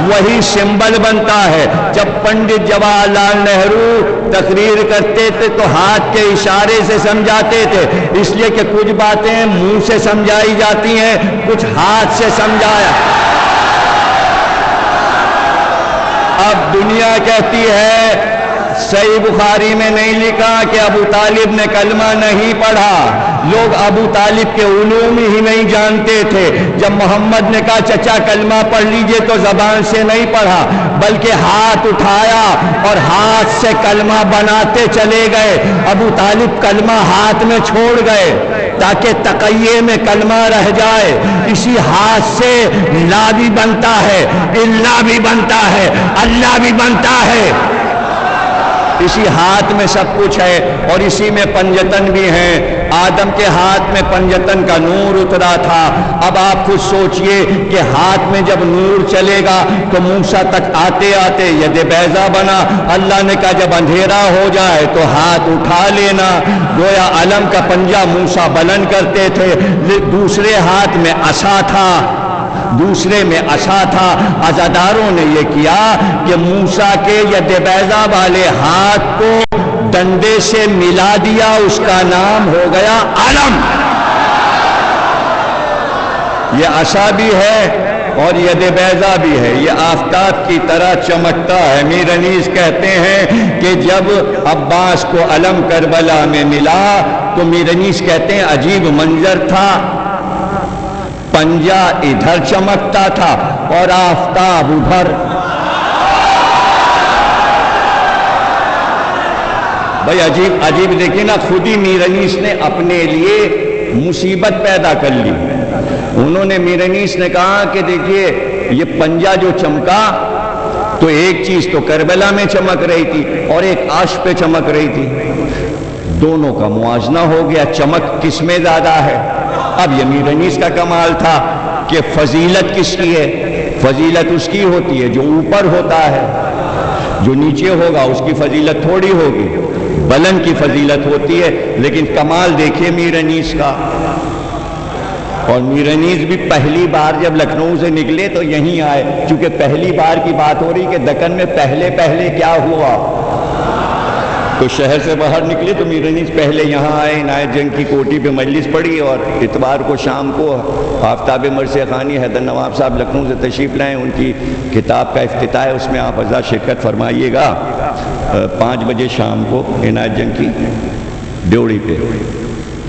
وہی سمبل بنتا ہے۔ جب پنڈت جواہر لال نہرو تقریر کرتے تھے تو ہاتھ کے اشارے سے سمجھاتے تھے، اس لیے کہ کچھ باتیں منہ سے سمجھائی جاتی ہیں، کچھ ہاتھ سے سمجھایا۔ اب دنیا کہتی ہے صحیح بخاری میں نہیں لکھا کہ ابو طالب نے کلمہ نہیں پڑھا، لوگ ابو طالب کے علوم ہی نہیں جانتے تھے۔ جب محمد نے کہا چچا کلمہ پڑھ لیجئے تو زبان سے نہیں پڑھا، بلکہ ہاتھ اٹھایا اور ہاتھ سے کلمہ بناتے چلے گئے۔ ابو طالب کلمہ ہاتھ میں چھوڑ گئے تاکہ تقیے میں کلمہ رہ جائے۔ اسی ہاتھ سے لا بھی بنتا ہے، اللہ بھی بنتا ہے، اللہ بھی بنتا ہے، اسی ہاتھ میں سب کچھ ہے، اور اسی میں پنجتن بھی ہیں۔ آدم کے ہاتھ میں پنجتن کا نور اترا تھا۔ اب آپ خود سوچئے کہ ہاتھ میں جب نور چلے گا تو موسیٰ تک آتے آتے ید بیضا بنا۔ اللہ نے کہا جب اندھیرا ہو جائے تو ہاتھ اٹھا لینا، گویا علم کا پنجہ موسیٰ بلند کرتے تھے، دوسرے ہاتھ میں عصا تھا، دوسرے میں عصا تھا۔ عزاداروں نے یہ کیا کہ موسیٰ کے ید بیضا والے ہاتھ کو ڈنڈے سے ملا دیا، اس کا نام ہو گیا علم۔ یہ عصا بھی ہے اور ید بیضا بھی ہے، یہ آفتاب کی طرح چمکتا ہے۔ میر انیس کہتے ہیں کہ جب عباس کو علم کربلا میں ملا تو میر انیس کہتے ہیں عجیب منظر تھا، پنجہ ادھر چمکتا تھا اور آفتاب ادھر۔ بھائی عجیب دیکھیں نا، خود ہی میر انیس نے اپنے لیے مصیبت پیدا کر لی۔ انہوں نے میر انیس نے کہا کہ دیکھیے یہ پنجہ جو چمکا تو ایک چیز تو کربلا میں چمک رہی تھی اور ایک عرش پہ چمک رہی تھی، دونوں کا موازنہ ہو گیا، چمک کس میں زیادہ ہے؟ اب یہ میر انیس کا کمال تھا کہ فضیلت کس کی ہے؟ فضیلت اس کی ہوتی ہے جو اوپر ہوتا ہے۔ جو نیچے ہوگا اس کی فضیلت تھوڑی ہوگی، بلند کی فضیلت ہوتی ہے۔ لیکن کمال دیکھیے میر انیس کا، اور میر انیس بھی پہلی بار جب لکھنؤ سے نکلے تو یہیں آئے، چونکہ پہلی بار کی بات ہو رہی کہ دکن میں پہلے کیا ہوا، تو شہر سے باہر نکلے تو میر انیس پہلے یہاں آئے، عنایت جنگ کی کوٹھی پہ مجلس پڑھی، اور اتوار کو شام کو آفتاب مرثیہ خوانی حیدر نواب صاحب لکھنؤ سے تشریف لائیں، ان کی کتاب کا افتتاح ہے، اس میں آپ حضرات شرکت فرمائیے گا 5 بجے شام کو عنایت جنگ کی ڈیوڑی پہ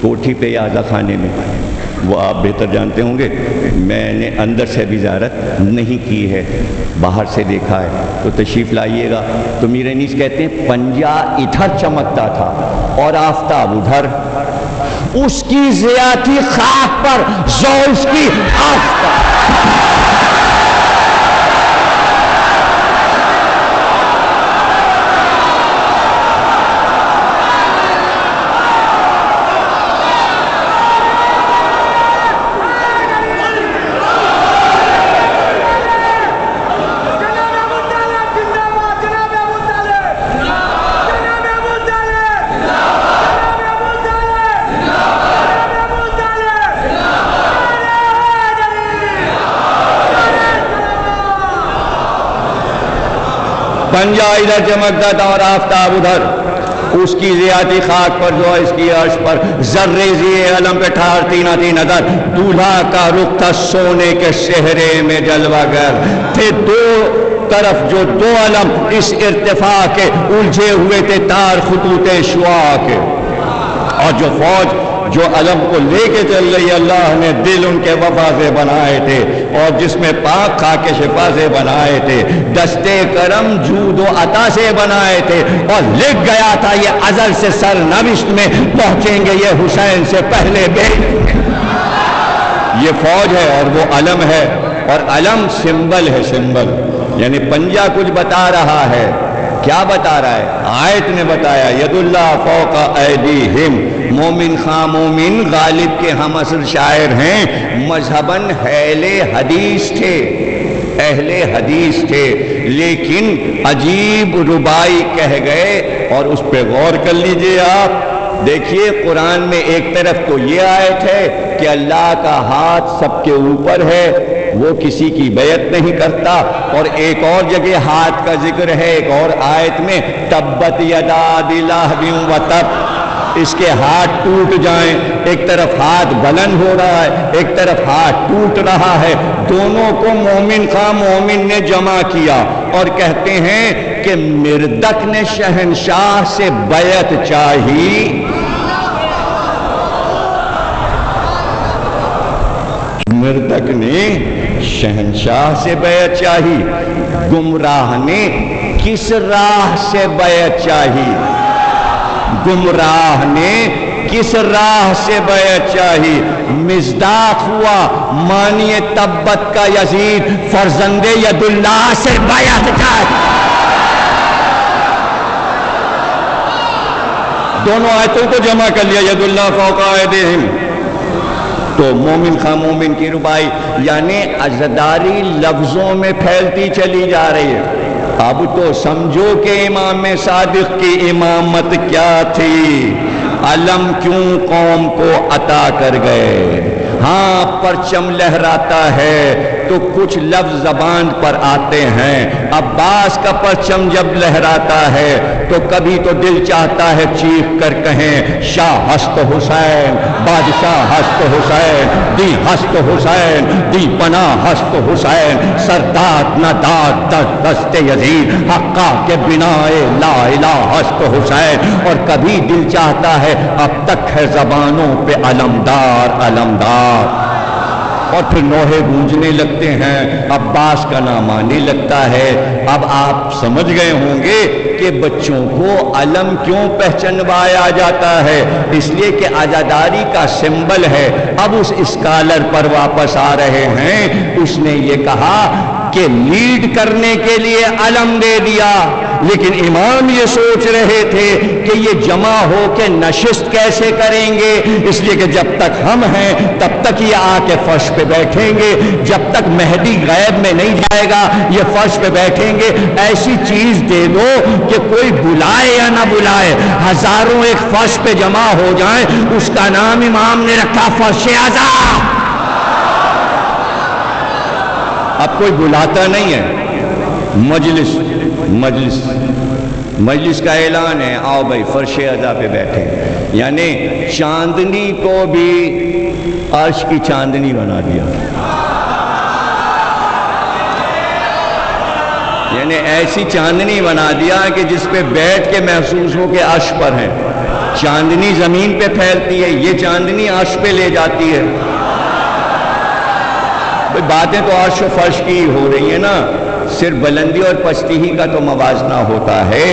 کوٹھی پہ یا عزا خانے میں، وہ آپ بہتر جانتے ہوں گے، میں نے اندر سے بھی زیارت نہیں کی ہے، باہر سے دیکھا ہے، تو تشریف لائیے گا۔ تو میر انیس کہتے ہیں پنجہ ادھر چمکتا تھا اور آفتاب ادھر، اس کی ضیاء تھی خاک پر زوز کی آفتاب۔ پنجہ ادھر چمکتا تھا اور آفتاب ادھر، اس کی ضیاء خاک پر جو اس کی عرش پر، ذرے ذی علم پہ ٹھہرتی نہ تھی نظر، دولہا کا رخ تھا سونے کے صحرے میں جلوہ گر، تھے دو طرف جو دو علم اس ارتفاع کے، الجھے ہوئے تھے تار خطوط شعاع کے، اور جو فوج جو علم کو لے کے چل رہی، اللہ نے دل ان کے وفا سے بنائے تھے، اور جس میں پاک خاک شفا سے بنائے تھے، دستے کرم جود و عطا سے بنائے تھے، اور لکھ گیا تھا یہ ازل سے سرنوشت میں پہنچیں گے یہ حسین سے پہلے بھی۔ یہ فوج ہے اور وہ علم ہے، اور علم سمبل ہے، سمبل یعنی پنجہ کچھ بتا رہا ہے۔ کیا بتا رہا ہے؟ آیت نے بتایا ید اللہ فوق ایدیہم، مومن خواہ مومن غالب کے ہم اصل شاعر ہیں، مذہباً اہل حدیث تھے، اہل حدیث تھے، لیکن عجیب ربائی کہہ گئے، اور اس پہ غور کر لیجئے آپ۔ دیکھیے قرآن میں ایک طرف تو یہ آیت ہے کہ اللہ کا ہاتھ سب کے اوپر ہے، وہ کسی کی بیعت نہیں کرتا، اور ایک اور جگہ ہاتھ کا ذکر ہے، ایک اور آیت میں تبت یدا ابی لہب وتب، اس کے ہاتھ ٹوٹ جائیں، ایک طرف ہاتھ بلند ہو رہا ہے، ایک طرف ہاتھ ٹوٹ رہا ہے، دونوں کو مومن خواہ مومن نے جمع کیا، اور کہتے ہیں کہ مردک نے شہنشاہ سے بیعت چاہی، مردک نے شہنشاہ سے بیعت چاہی، گمراہ نے کس راہ سے بیعت چاہی، گمراہ نے کس راہ سے بیعت چاہی، مصداق ہوا مانی تبت کا یزید، فرزند ید اللہ سے بیعت چاہی۔ دونوں آیتوں کو جمع کر لیا، ید اللہ فوق ایدیہم، تو مومن خواہ مومن کی ربائی، یعنی عزاداری لفظوں میں پھیلتی چلی جا رہی ہے۔ اب تو سمجھو کہ امام صادق کی امامت کیا تھی، علم کیوں قوم کو عطا کر گئے۔ ہاں پرچم لہراتا ہے تو کچھ لفظ زبان پر آتے ہیں، عباس کا پرچم جب لہراتا ہے تو کبھی تو دل چاہتا ہے چیخ کر کہیں شاہ ہست حسین، بادشاہ ہست حسین، دی ہست حسین، دی پناہ ہست حسین، سرداد نہ داد دست یزید، حقا کے بنا لا الہ ہست حسین، اور کبھی دل چاہتا ہے اب تک ہے زبانوں پہ علمدار علمدار، اور پھر نوحے گونجنے لگتے ہیں، عباس کا نام آنے لگتا ہے۔ اب آپ سمجھ گئے ہوں گے کہ بچوں کو علم کیوں پہچنوایا جاتا ہے، اس لیے کہ عزاداری کا سمبل ہے۔ اب اس اسکالر پر واپس آ رہے ہیں، اس نے یہ کہا کہ لیڈ کرنے کے لیے علم دے دیا، لیکن امام یہ سوچ رہے تھے کہ یہ جمع ہو کے نشست کیسے کریں گے، اس لیے کہ جب تک ہم ہیں تب تک یہ آ کے فرش پہ بیٹھیں گے، جب تک مہدی غیب میں نہیں جائے گا یہ فرش پہ بیٹھیں گے، ایسی چیز دے دو کہ کوئی بلائے یا نہ بلائے ہزاروں ایک فرش پہ جمع ہو جائیں، اس کا نام امام نے رکھا فرش اعظم۔ اب کوئی بلاتا نہیں ہے، مجلس کا اعلان ہے، آؤ بھائی فرش اعظم پہ بیٹھے، یعنی چاندنی کو بھی عرش کی چاندنی بنا دیا، یعنی ایسی چاندنی بنا دیا کہ جس پہ بیٹھ کے محسوس ہو کہ عرش پر ہیں۔ چاندنی زمین پہ پھیلتی ہے، یہ چاندنی عرش پہ لے جاتی ہے۔ باتیں تو عرش و فرش کی ہو رہی ہیں نا، صرف بلندی اور پستی ہی کا تو موازنہ ہوتا ہے،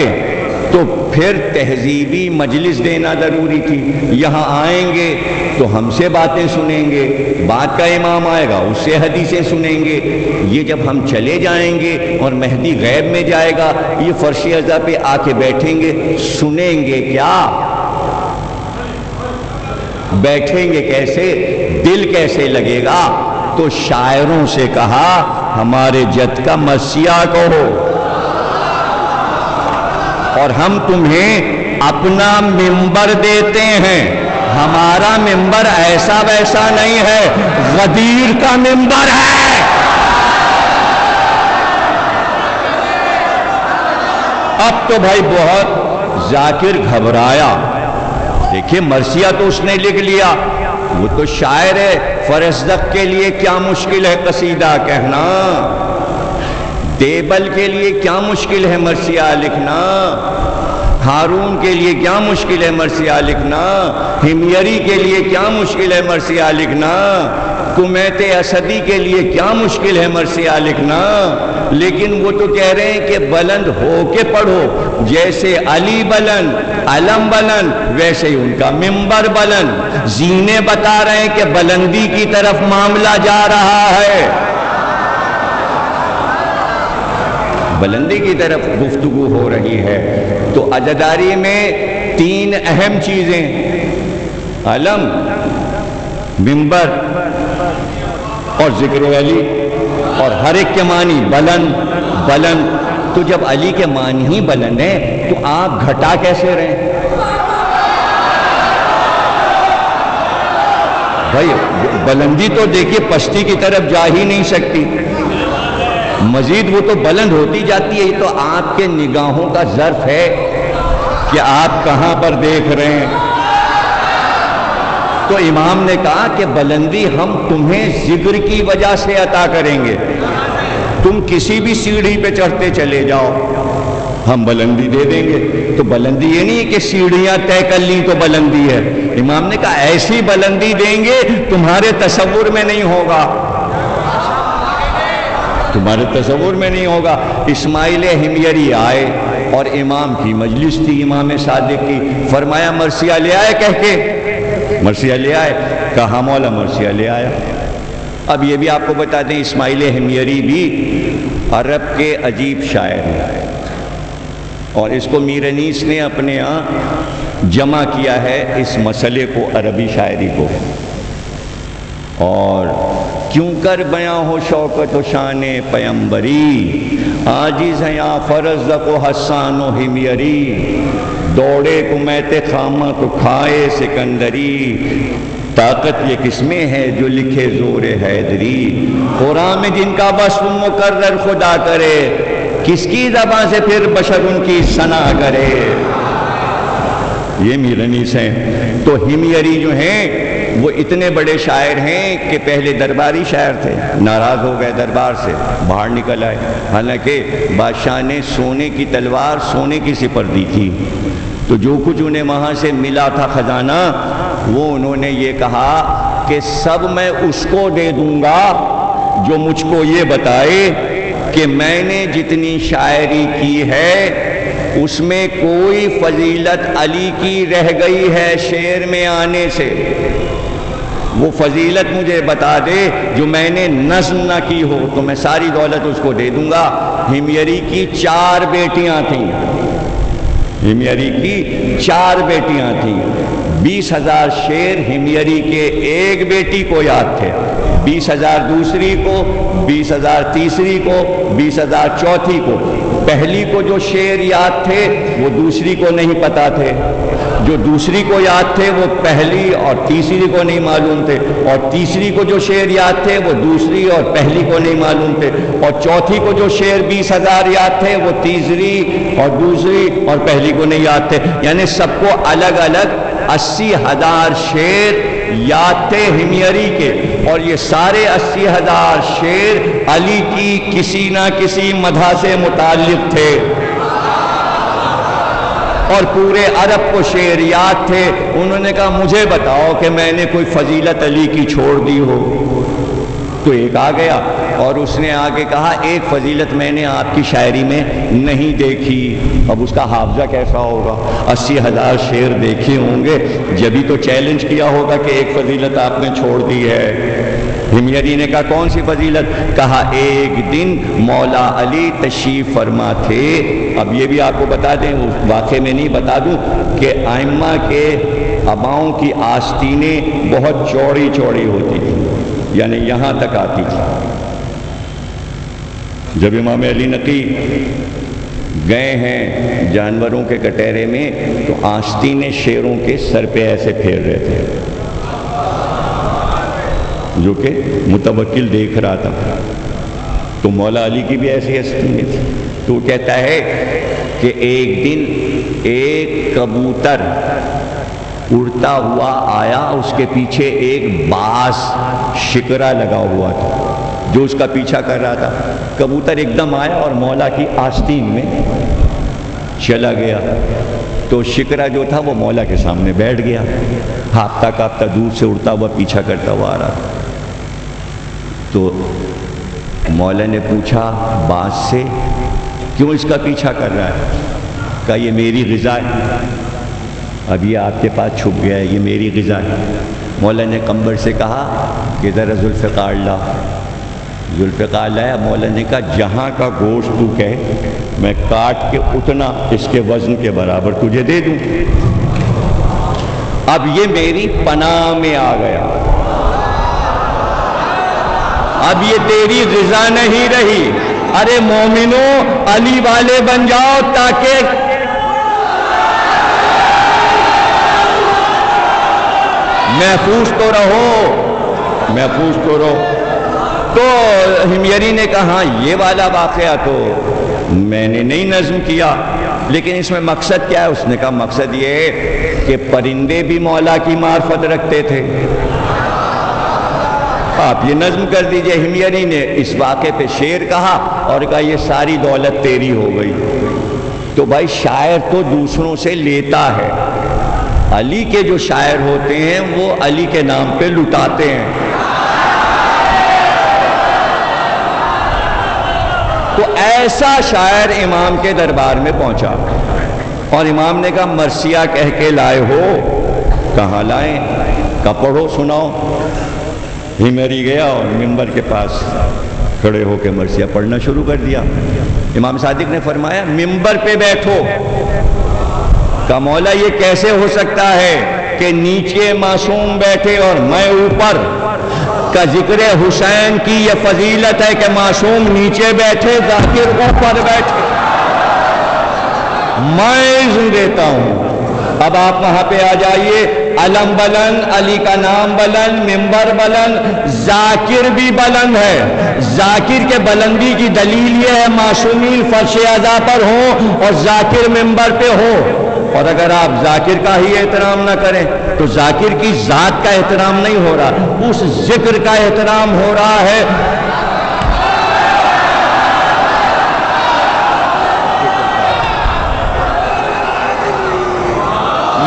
تو پھر تہذیبی مجلس دینا ضروری تھی۔ یہاں آئیں گے تو ہم سے باتیں سنیں گے، بعد کا امام آئے گا اس سے حدیثیں سنیں گے، یہ جب ہم چلے جائیں گے اور مہدی غیب میں جائے گا یہ فرش اعظم پہ آ کے بیٹھیں گے، سنیں گے کیا؟ بیٹھیں گے کیسے؟ دل کیسے لگے گا؟ تو شاعروں سے کہا ہمارے جد کا مسیح کہو، اور ہم تمہیں اپنا ممبر دیتے ہیں، ہمارا ممبر ایسا ویسا نہیں ہے، غدیر کا ممبر ہے۔ اب تو بھائی بہت ذاکر گھبرایا، دیکھیے مرثیہ تو اس نے لکھ لیا، وہ تو شاعر ہے، فرزدق کے لیے کیا مشکل ہے قصیدہ کہنا، دیبل کے لیے کیا مشکل ہے مرثیہ لکھنا، ہارون کے لیے کیا مشکل ہے مرثیہ لکھنا، ہمیری کے لیے کیا مشکل ہے مرثیہ لکھنا، کمیت اسدی کے لیے کیا مشکل ہے مرثیہ لکھنا، لیکن وہ تو کہہ رہے ہیں کہ بلند ہو کے پڑھو، جیسے علی بلند، علم بلند، ویسے ہی ان کا ممبر بلند، زینے بتا رہے ہیں کہ بلندی کی طرف معاملہ جا رہا ہے، بلندی کی طرف گفتگو ہو رہی ہے۔ تو عزاداری میں تین اہم چیزیں، علم، ممبر اور ذکر علی، اور ہر ایک کے معنی بلند۔ تو جب علی کے معنی ہی بلند ہیں تو آپ گھٹا کیسے رہیں؟ بھائی بلندی تو دیکھیے پستی کی طرف جا ہی نہیں سکتی، مزید وہ تو بلند ہوتی جاتی ہے، یہ تو آپ کے نگاہوں کا ظرف ہے کہ آپ کہاں پر دیکھ رہے ہیں۔ تو امام نے کہا کہ بلندی ہم تمہیں ذکر کی وجہ سے عطا کریں گے، تم کسی بھی سیڑھی پہ چڑھتے چلے جاؤ ہم بلندی دے دیں گے۔ تو بلندی یہ نہیں کہ سیڑھیاں طے کر لی تو بلندی ہے، امام نے کہا ایسی بلندی دیں گے تمہارے تصور میں نہیں ہوگا، تمہارے تصور میں نہیں ہوگا۔ اسماعیل ہمیری آئے اور امام کی مجلس تھی، امام صادق کی، فرمایا مرثیہ لے آئے، کہہ کے مرثیہ لے آئے، کہا مولا مرثیہ لے آیا۔ اب یہ بھی آپ کو بتا دیں اسماعیل ہمیری بھی عرب کے عجیب شاعر ہیں، اور اس کو میر انیس نے اپنے یہاں جمع کیا ہے اس مسئلے کو، عربی شاعری کو۔ اور کیوں کر بیاں ہو شوکت و شان پیمبری، عاجز ہیں یا فرزدق و حسان و ہمیری، دوڑے کو میت خامہ تو کھائے سکندری، طاقت یہ کس میں ہے جو لکھے زور حیدری، قرآن میں جن کا وصف مقرر خدا کرے، کس کی زبان سے پھر بشر ان کی ثنا کرے۔ یہ میر انیس ہیں۔ تو ہمیری جو ہیں وہ اتنے بڑے شاعر ہیں کہ پہلے درباری شاعر تھے، ناراض ہو گئے دربار سے، باہر نکل آئے، حالانکہ بادشاہ نے سونے کی تلوار سونے کی سپردی تھی، تو جو کچھ انہیں وہاں سے ملا تھا خزانہ، وہ انہوں نے یہ کہا کہ سب میں اس کو دے دوں گا جو مجھ کو یہ بتائے کہ میں نے جتنی شاعری کی ہے اس میں کوئی فضیلت علی کی رہ گئی ہے شعر میں آنے سے۔ وہ فضیلت مجھے بتا دے جو میں نے نظم نہ کی ہو تو میں ساری دولت اس کو دے دوں گا۔ ہمیری کی 4 بیٹیاں تھیں، ہمیری کی 4 بیٹیاں تھیں، 20,000 شعر ہمیری کے ایک بیٹی کو یاد تھے، 20,000 دوسری کو، 20,000 تیسری کو، 20,000 چوتھی کو۔ پہلی کو جو شعر یاد تھے وہ دوسری کو نہیں پتا تھے، جو دوسری کو یاد تھے وہ پہلی اور تیسری کو نہیں معلوم تھے، اور تیسری کو جو شعر یاد تھے وہ دوسری اور پہلی کو نہیں معلوم تھے، اور چوتھی کو جو شعر 20,000 یاد تھے وہ تیسری اور دوسری اور پہلی کو نہیں یاد تھے۔ یعنی سب کو الگ الگ 80,000 شعر یاد تھے ہمیری کے، اور یہ سارے 80,000 شعر علی کی کسی نہ کسی مدح سے متعلق تھے، اور پورے عرب کو شعر یاد تھے۔ انہوں نے کہا مجھے بتاؤ کہ میں نے کوئی فضیلت علی کی چھوڑ دی ہو، تو ایک آ گیا اور اس نے آگے کہا ایک فضیلت میں نے آپ کی شاعری میں نہیں دیکھی۔ اب اس کا حافظہ کیسا ہوگا؟ 80,000 شعر دیکھے ہوں گے، جبھی تو چیلنج کیا ہوگا کہ ایک فضیلت آپ نے چھوڑ دی ہے۔ ہمیری نے کہا کون سی فضیلت؟ کہا ایک دن مولا علی تشریف فرما تھے۔ اب یہ بھی آپ کو بتا دیں، واقعے میں نہیں بتا دوں کہ ائمہ کے اباؤں کی آستینیں بہت چوڑی چوڑی ہوتی تھیں، یعنی یہاں تک آتی تھی۔ جب امام علی نقی گئے ہیں جانوروں کے کٹہرے میں تو آستینیں شیروں کے سر پہ ایسے پھیر رہے تھے، جو کہ متوکل دیکھ رہا تھا، تو مولا علی کی بھی ایسی آستینیں تھی۔ تو وہ کہتا ہے کہ ایک دن ایک کبوتر اڑتا ہوا آیا، اس کے پیچھے ایک باز شکرا لگا ہوا تھا جو اس کا پیچھا کر رہا تھا۔ کبوتر ایک دم آیا اور مولا کی آستین میں چلا گیا، تو شکرا جو تھا وہ مولا کے سامنے بیٹھ گیا، ہاپتہ کاپتہ دور سے اڑتا ہوا پیچھا کرتا ہوا آ رہا تھا۔ تو مولا نے پوچھا باز سے کیوں اس کا پیچھا کر رہا ہے؟ کہا یہ میری غذا ہے، اب یہ آپ کے پاس چھپ گیا ہے، یہ میری غذا ہے۔ مولا نے کمبر سے کہا کہ ذرا ذوالفقار لا، ذوالفقار لایا۔ مولا نے کہا جہاں کا گوشت تو کہے میں کاٹ کے اتنا اس کے وزن کے برابر تجھے دے دوں۔ اب یہ میری پناہ میں آ گیا، اب یہ تیری غذا نہیں رہی۔ ارے مومنوں علی والے بن جاؤ تاکہ محفوظ تو رہو، محفوظ تو رہو۔ تو ہمیری نے کہا یہ والا واقعہ تو میں نے نہیں نظم کیا، لیکن اس میں مقصد کیا ہے؟ اس نے کہا مقصد یہ ہے کہ پرندے بھی مولا کی معرفت رکھتے تھے، آپ یہ نظم کر دیجئے۔ ہمیری نے اس واقعے پہ شعر کہا اور کہا یہ ساری دولت تیری ہو گئی۔ تو بھائی شاعر تو دوسروں سے لیتا ہے، علی کے جو شاعر ہوتے ہیں وہ علی کے نام پہ لٹاتے ہیں۔ تو ایسا شاعر امام کے دربار میں پہنچا اور امام نے کہا مرثیہ کہہ کے لائے ہو؟ کہاں لائیں؟ کہا پڑھو سناؤ۔ ہمیری گیا اور منبر کے پاس کھڑے ہو کے مرثیہ پڑھنا شروع کر دیا۔ امام صادق نے فرمایا منبر پہ بیٹھو۔ کہا مولا یہ کیسے ہو سکتا ہے کہ نیچے معصوم بیٹھے اور میں اوپر؟ کا ذکر حسین کی یہ فضیلت ہے کہ معصوم نیچے بیٹھے، ذاکر اوپر بیٹھے۔ میں اذن دیتا ہوں، اب آپ وہاں پہ آ جائیے۔ علم بلند، علی کا نام بلند، منبر بلند، ذاکر بھی بلند ہے۔ ذاکر کے بلندی کی دلیل یہ ہے معصومین فرش اعضاء پر ہوں اور ذاکر منبر پہ ہو۔ اور اگر آپ ذاکر کا ہی احترام نہ کریں تو ذاکر کی ذات کا احترام نہیں ہو رہا، اس ذکر کا احترام ہو رہا ہے۔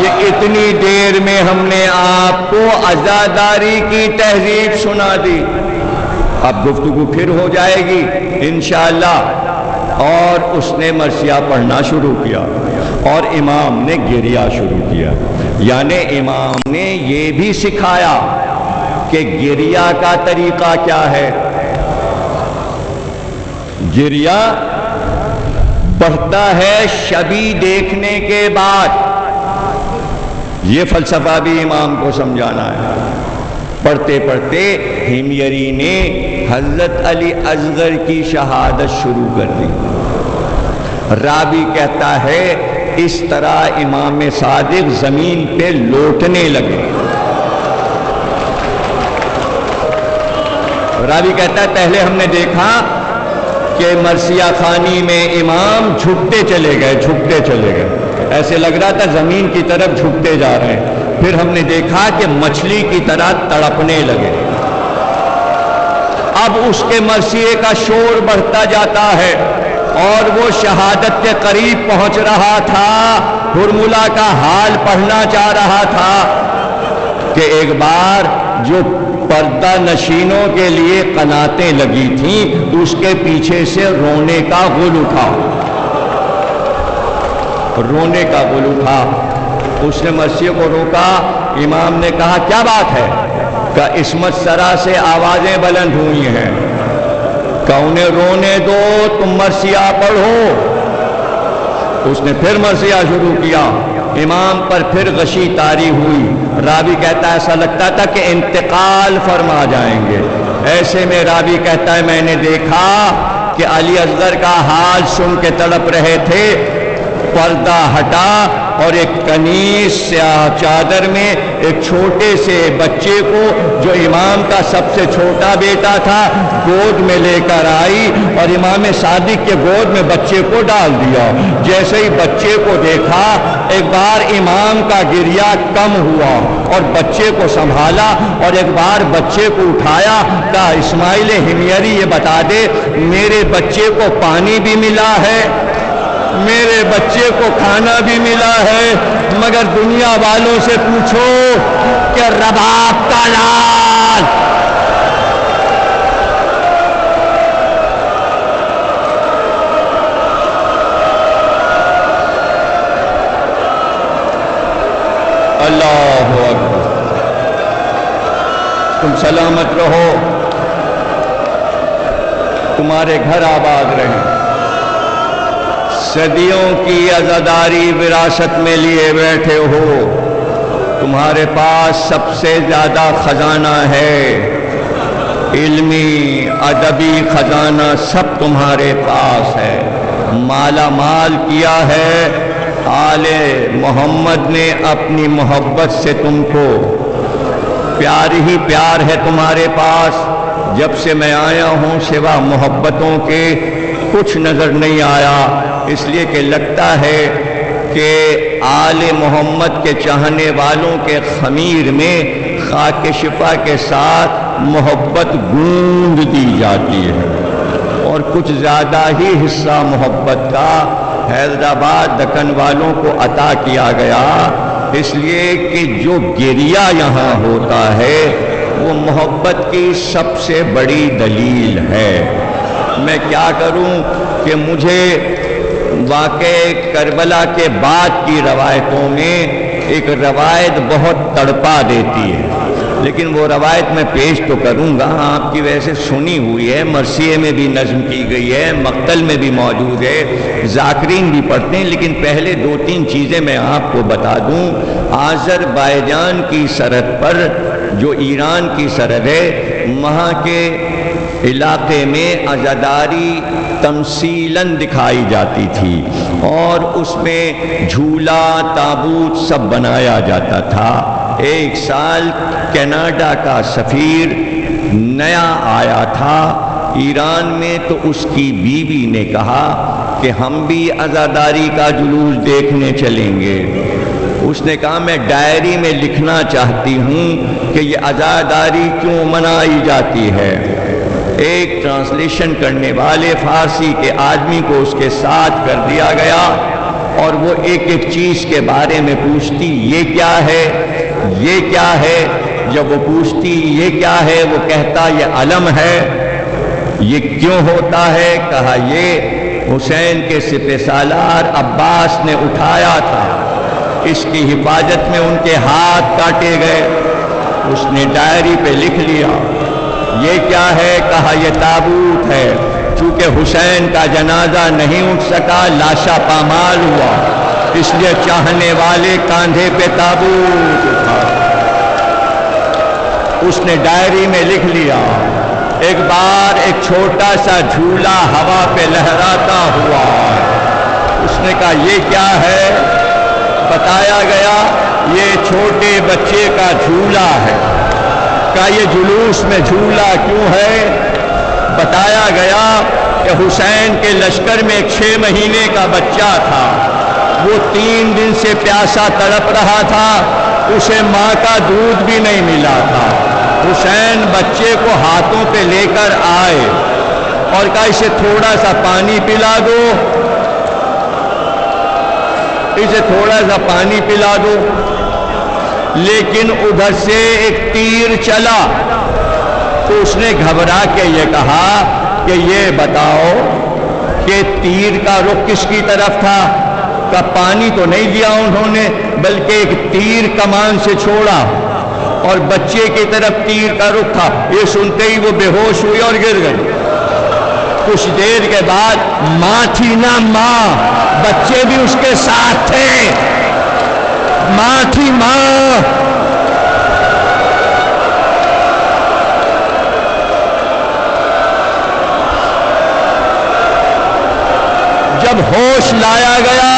یہ اتنی دیر میں ہم نے آپ کو عزاداری کی تہذیب سنا دی، اب گفتگو پھر ہو جائے گی انشاءاللہ۔ اور اس نے مرثیہ پڑھنا شروع کیا اور امام نے گریہ شروع کیا، یعنی امام نے یہ بھی سکھایا کہ گریہ کا طریقہ کیا ہے. گریہ بڑھتا ہے شبی دیکھنے کے بعد. یہ فلسفہ بھی امام کو سمجھانا ہے. پڑھتے پڑھتے ہمیری نے حضرت علی اصغر کی شہادت شروع کر دی. راوی کہتا ہے اس طرح امام صادق زمین پہ لوٹنے لگے. راوی کہتا ہے پہلے ہم نے دیکھا کہ مرثیہ خوانی میں امام جھکتے چلے گئے، ایسے لگ رہا تھا زمین کی طرف جھکتے جا رہے ہیں. پھر ہم نے دیکھا کہ مچھلی کی طرح تڑپنے لگے. اب اس کے مرثیے کا شور بڑھتا جاتا ہے اور وہ شہادت کے قریب پہنچ رہا تھا. ہرملہ کا حال پڑھنا چاہ رہا تھا کہ ایک بار جو پردہ نشینوں کے لیے قناتیں لگی تھیں اس کے پیچھے سے رونے کا غل اٹھا. اس نے مرثیے کو روکا. امام نے کہا کیا بات ہے؟ کہ عصمت سرا سے آوازیں بلند ہوئی ہیں کہ انہیں رونے دو، تم مرثیہ پڑھو. اس نے پھر مرثیہ شروع کیا. امام پر پھر غشی طاری ہوئی. راوی کہتا ہے ایسا لگتا تھا کہ انتقال فرما جائیں گے. ایسے میں راوی کہتا ہے میں نے دیکھا کہ علی اصغر کا حال سن کے تڑپ رہے تھے. پردہ ہٹا اور ایک کنیز سیاہ چادر میں ایک چھوٹے سے بچے کو جو امام کا سب سے چھوٹا بیٹا تھا گود میں لے کر آئی اور امام صادق کے گود میں بچے کو ڈال دیا. جیسے ہی بچے کو دیکھا ایک بار امام کا گریہ کم ہوا اور بچے کو سنبھالا اور ایک بار بچے کو اٹھایا. کہا اسماعیل ہمیری یہ بتا دے میرے بچے کو پانی بھی ملا ہے، میرے بچے کو کھانا بھی ملا ہے، مگر دنیا والوں سے پوچھو کہ رباب کا لال اللہ اکبر. تم سلامت رہو، تمہارے گھر آباد رہیں. صدیوں کی عزاداری وراثت میں لیے بیٹھے ہو. تمہارے پاس سب سے زیادہ خزانہ ہے، علمی ادبی خزانہ سب تمہارے پاس ہے. مالا مال کیا ہے آل محمد نے اپنی محبت سے. تم کو پیار ہی پیار ہے تمہارے پاس. جب سے میں آیا ہوں سوا محبتوں کے کچھ نظر نہیں آیا، اس لیے کہ لگتا ہے کہ آل محمد کے چاہنے والوں کے خمیر میں خاک شفا کے ساتھ محبت گوند دی جاتی ہے اور کچھ زیادہ ہی حصہ محبت کا حیدرآباد دکن والوں کو عطا کیا گیا. اس لیے کہ جو گریہ یہاں ہوتا ہے وہ محبت کی سب سے بڑی دلیل ہے. میں کیا کروں کہ مجھے واقع کربلا کے بعد کی روایتوں میں ایک روایت بہت تڑپا دیتی ہے، لیکن وہ روایت میں پیش تو کروں گا. آپ کی ویسے سنی ہوئی ہے، مرثیے میں بھی نظم کی گئی ہے، مقتل میں بھی موجود ہے، ذاکرین بھی پڑھتے ہیں. لیکن پہلے دو تین چیزیں میں آپ کو بتا دوں. آذربائیجان کی سرحد پر جو ایران کی سرحد ہے وہاں کے علاقے میں عزاداری تمثیلاً دکھائی جاتی تھی اور اس میں جھولا تابوت سب بنایا جاتا تھا. ایک سال کینیڈا کا سفیر نیا آیا تھا ایران میں، تو اس کی بیوی نے کہا کہ ہم بھی عزاداری کا جلوس دیکھنے چلیں گے. اس نے کہا میں ڈائری میں لکھنا چاہتی ہوں کہ یہ عزاداری کیوں منائی جاتی ہے. ایک ٹرانسلیشن کرنے والے فارسی کے آدمی کو اس کے ساتھ کر دیا گیا اور وہ ایک ایک چیز کے بارے میں پوچھتی یہ کیا ہے، یہ کیا ہے. جب وہ پوچھتی یہ کیا ہے وہ کہتا یہ علم ہے. یہ کیوں ہوتا ہے؟ کہا یہ حسین کے سپہ سالار عباس نے اٹھایا تھا، اس کی حفاظت میں ان کے ہاتھ کاٹے گئے. اس نے ڈائری پہ لکھ لیا یہ کیا ہے؟ کہا یہ تابوت ہے، چونکہ حسین کا جنازہ نہیں اٹھ سکا، لاشا پامال ہوا، اس لیے چاہنے والے کاندھے پہ تابوت اٹھا۔ اس نے ڈائری میں لکھ لیا ایک بار ایک چھوٹا سا جھولا ہوا پہ لہراتا ہوا، اس نے کہا یہ کیا ہے؟ بتایا گیا یہ چھوٹے بچے کا جھولا ہے۔ کہا یہ جلوس میں جھولا کیوں ہے؟ بتایا گیا کہ حسین کے لشکر میں ایک 6 مہینے کا بچہ تھا، وہ 3 دن سے پیاسا تڑپ رہا تھا، اسے ماں کا دودھ بھی نہیں ملا تھا۔ حسین بچے کو ہاتھوں پہ لے کر آئے اور کہا اسے تھوڑا سا پانی پلا دو، اسے تھوڑا سا پانی پلا دو۔ لیکن ادھر سے ایک تیر چلا تو اس نے گھبرا کے یہ کہا کہ یہ بتاؤ کہ تیر کا رخ کس کی طرف تھا؟ کہ پانی تو نہیں دیا انہوں نے، بلکہ ایک تیر کمان سے چھوڑا اور بچے کی طرف تیر کا رخ تھا۔ یہ سنتے ہی وہ بے ہوش ہوئی اور گر گئی۔ کچھ دیر کے بعد ماں تھی نا ماں، بچے بھی اس کے ساتھ تھے، ماں تھی ماں۔ جب ہوش لایا گیا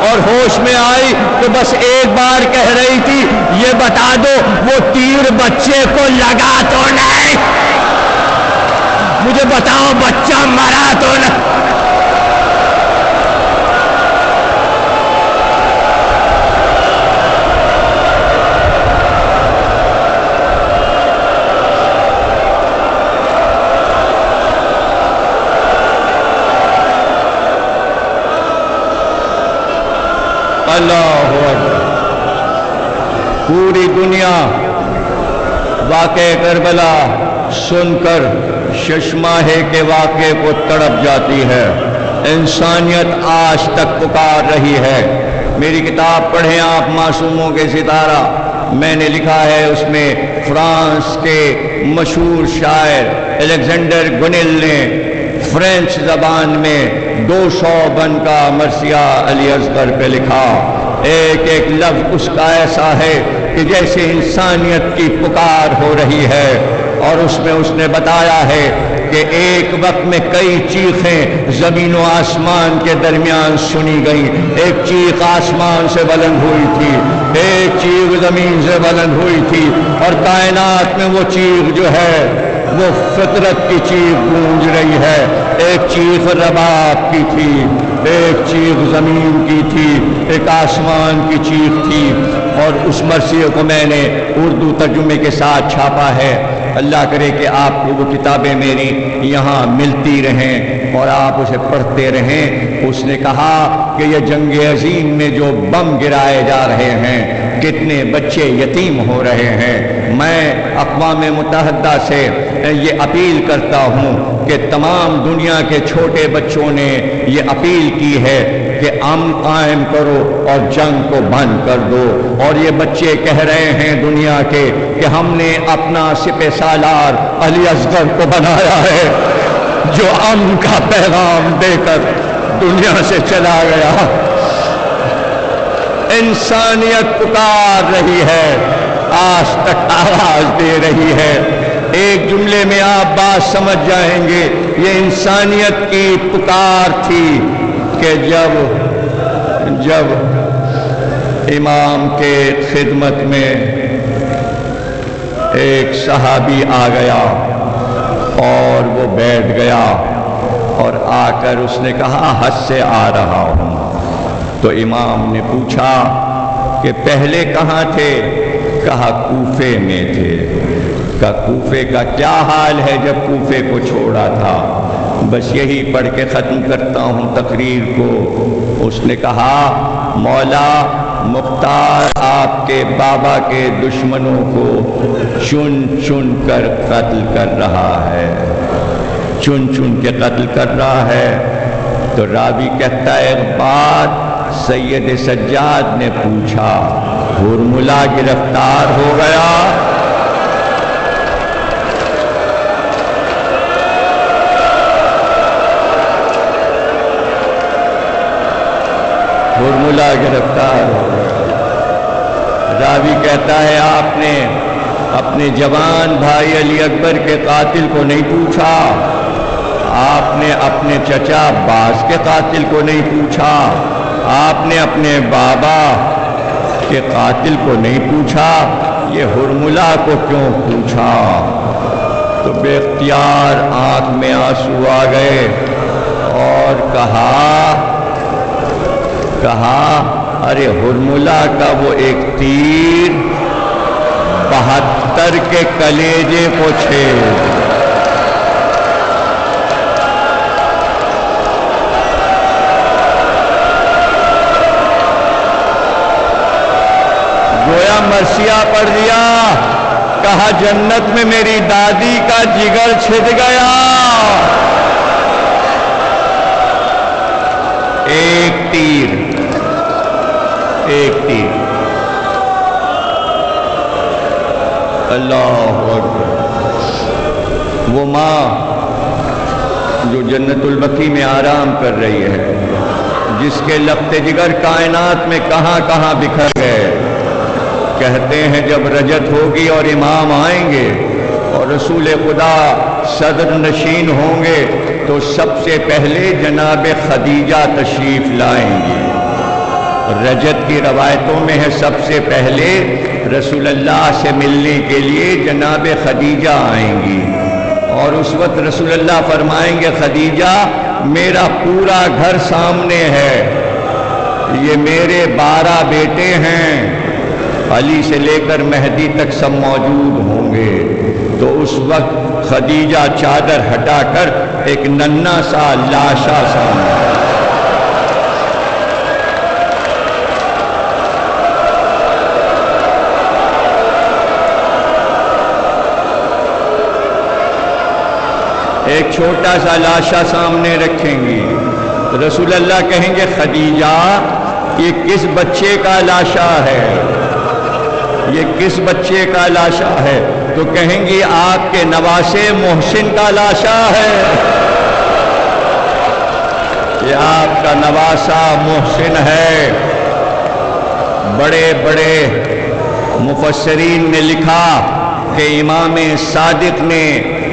اور ہوش میں آئی تو بس ایک بار کہہ رہی تھی یہ بتا دو وہ تیر بچے کو لگا تو نہیں، مجھے بتاؤ بچہ مرا تو نہیں۔ اللہ اکبر۔ پوری دنیا واقعہ کربلا سن کر ششماہے کے واقعے کو تڑپ جاتی ہے، انسانیت آج تک پکار رہی ہے۔ میری کتاب پڑھیں آپ، معصوموں کے ستارہ، میں نے لکھا ہے اس میں فرانس کے مشہور شاعر الیگزینڈر گونیل نے فرینچ زبان میں 200 بن کا مرثیہ علی اصغر پہ لکھا۔ ایک ایک لفظ اس کا ایسا ہے کہ جیسے انسانیت کی پکار ہو رہی ہے، اور اس میں اس نے بتایا ہے کہ ایک وقت میں کئی چیخیں زمین و آسمان کے درمیان سنی گئیں۔ ایک چیخ آسمان سے بلند ہوئی تھی، ایک چیخ زمین سے بلند ہوئی تھی، اور کائنات میں وہ چیخ جو ہے وہ فطرت کی چیخ گونج رہی ہے۔ ایک چیخ رباب کی تھی، ایک چیخ زمین کی تھی، ایک آسمان کی چیخ تھی، اور اس مرثیے کو میں نے اردو ترجمے کے ساتھ چھاپا ہے۔ اللہ کرے کہ آپ کو وہ کتابیں میری یہاں ملتی رہیں اور آپ اسے پڑھتے رہیں۔ اس نے کہا کہ یہ جنگ عظیم میں جو بم گرائے جا رہے ہیں، کتنے بچے یتیم ہو رہے ہیں۔ میں اقوام متحدہ سے یہ اپیل کرتا ہوں کہ تمام دنیا کے چھوٹے بچوں نے یہ اپیل کی ہے کہ امن قائم کرو اور جنگ کو بند کر دو، اور یہ بچے کہہ رہے ہیں دنیا کے کہ ہم نے اپنا سپہ سالار علی اصغر کو بنایا ہے جو امن کا پیغام دے کر دنیا سے چلا گیا۔ انسانیت پکار رہی ہے، آج تک آواز دے رہی ہے۔ ایک جملے میں آپ بات سمجھ جائیں گے، یہ انسانیت کی پکار تھی کہ جب امام کے خدمت میں ایک صحابی آ گیا اور وہ بیٹھ گیا، اور آ کر اس نے کہا حج سے آ رہا ہوں۔ تو امام نے پوچھا کہ پہلے کہاں تھے؟ کہا کوفے میں تھے۔ کہا کوفے کا کیا حال ہے جب کوفے کو چھوڑا تھا؟ بس یہی پڑھ کے ختم کرتا ہوں تقریر کو۔ اس نے کہا مولا مختار آپ کے بابا کے دشمنوں کو چن چن کر قتل کر رہا ہے، چن چن کے قتل کر رہا ہے۔ تو راوی کہتا ہے ایک بات سید سجاد نے پوچھا ہرملا گرفتار ہو گیا. ہرملا گرفتار ہو گیا. راوی کہتا ہے آپ نے اپنے جوان بھائی علی اکبر کے قاتل کو نہیں پوچھا، آپ نے اپنے چچا عباس کے قاتل کو نہیں پوچھا، آپ نے اپنے بابا کے قاتل کو نہیں پوچھا، یہ ہرملا کو کیوں پوچھا؟ تو بے اختیار آنکھ میں آنسو آ گئے اور کہا ارے ہرملا کا وہ ایک تیر 72 کے کلیجے کو چھید. گویا مرثیہ پڑھ دیا، کہا جنت میں میری دادی کا جگر چھد گیا. ایک تیر. اللہ اکبر. وہ ماں جو جنت البقیع میں آرام کر رہی ہے، جس کے لخت جگر کائنات میں کہاں کہاں بکھر گئے. کہتے ہیں جب رجت ہوگی اور امام آئیں گے اور رسول خدا صدر نشین ہوں گے تو سب سے پہلے جناب خدیجہ تشریف لائیں گی. رجت کی روایتوں میں ہے سب سے پہلے رسول اللہ سے ملنے کے لیے جناب خدیجہ آئیں گی، اور اس وقت رسول اللہ فرمائیں گے خدیجہ میرا پورا گھر سامنے ہے، یہ میرے 12 بیٹے ہیں، علی سے لے کر مہدی تک سب موجود ہوں گے. تو اس وقت خدیجہ چادر ہٹا کر ایک ننھا سا لاشا سامنے. ایک چھوٹا سا لاشا سامنے رکھیں گی. رسول اللہ کہیں گے خدیجہ یہ کس بچے کا لاشا ہے، یہ کس بچے کا لاشا ہے؟ تو کہیں گی آپ کے نواسے محسن کا لاشا ہے. یہ آپ کا نواسا محسن ہے. بڑے بڑے مفسرین نے لکھا کہ امام صادق نے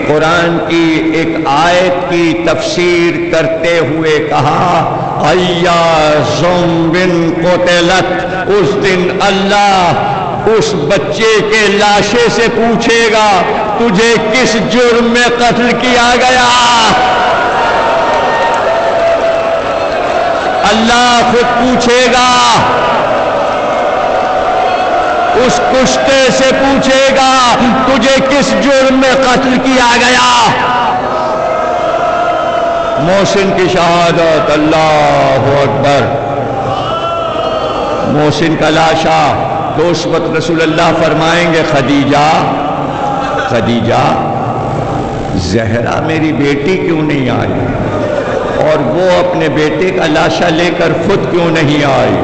قرآن کی ایک آیت کی تفسیر کرتے ہوئے کہا ایّازم بن قتلت، اس دن اللہ اس بچے کے لاشے سے پوچھے گا تجھے کس جرم میں قتل کیا گیا. اللہ خود پوچھے گا، اس کشتے سے پوچھے گا تجھے کس جرم میں قتل کیا گیا. محسن کی شہادت، اللہ اکبر. محسن کا لاشا. تو اس وقت رسول اللہ فرمائیں گے خدیجہ زہرا میری بیٹی کیوں نہیں آئی، اور وہ اپنے بیٹے کا لاشا لے کر خود کیوں نہیں آئی؟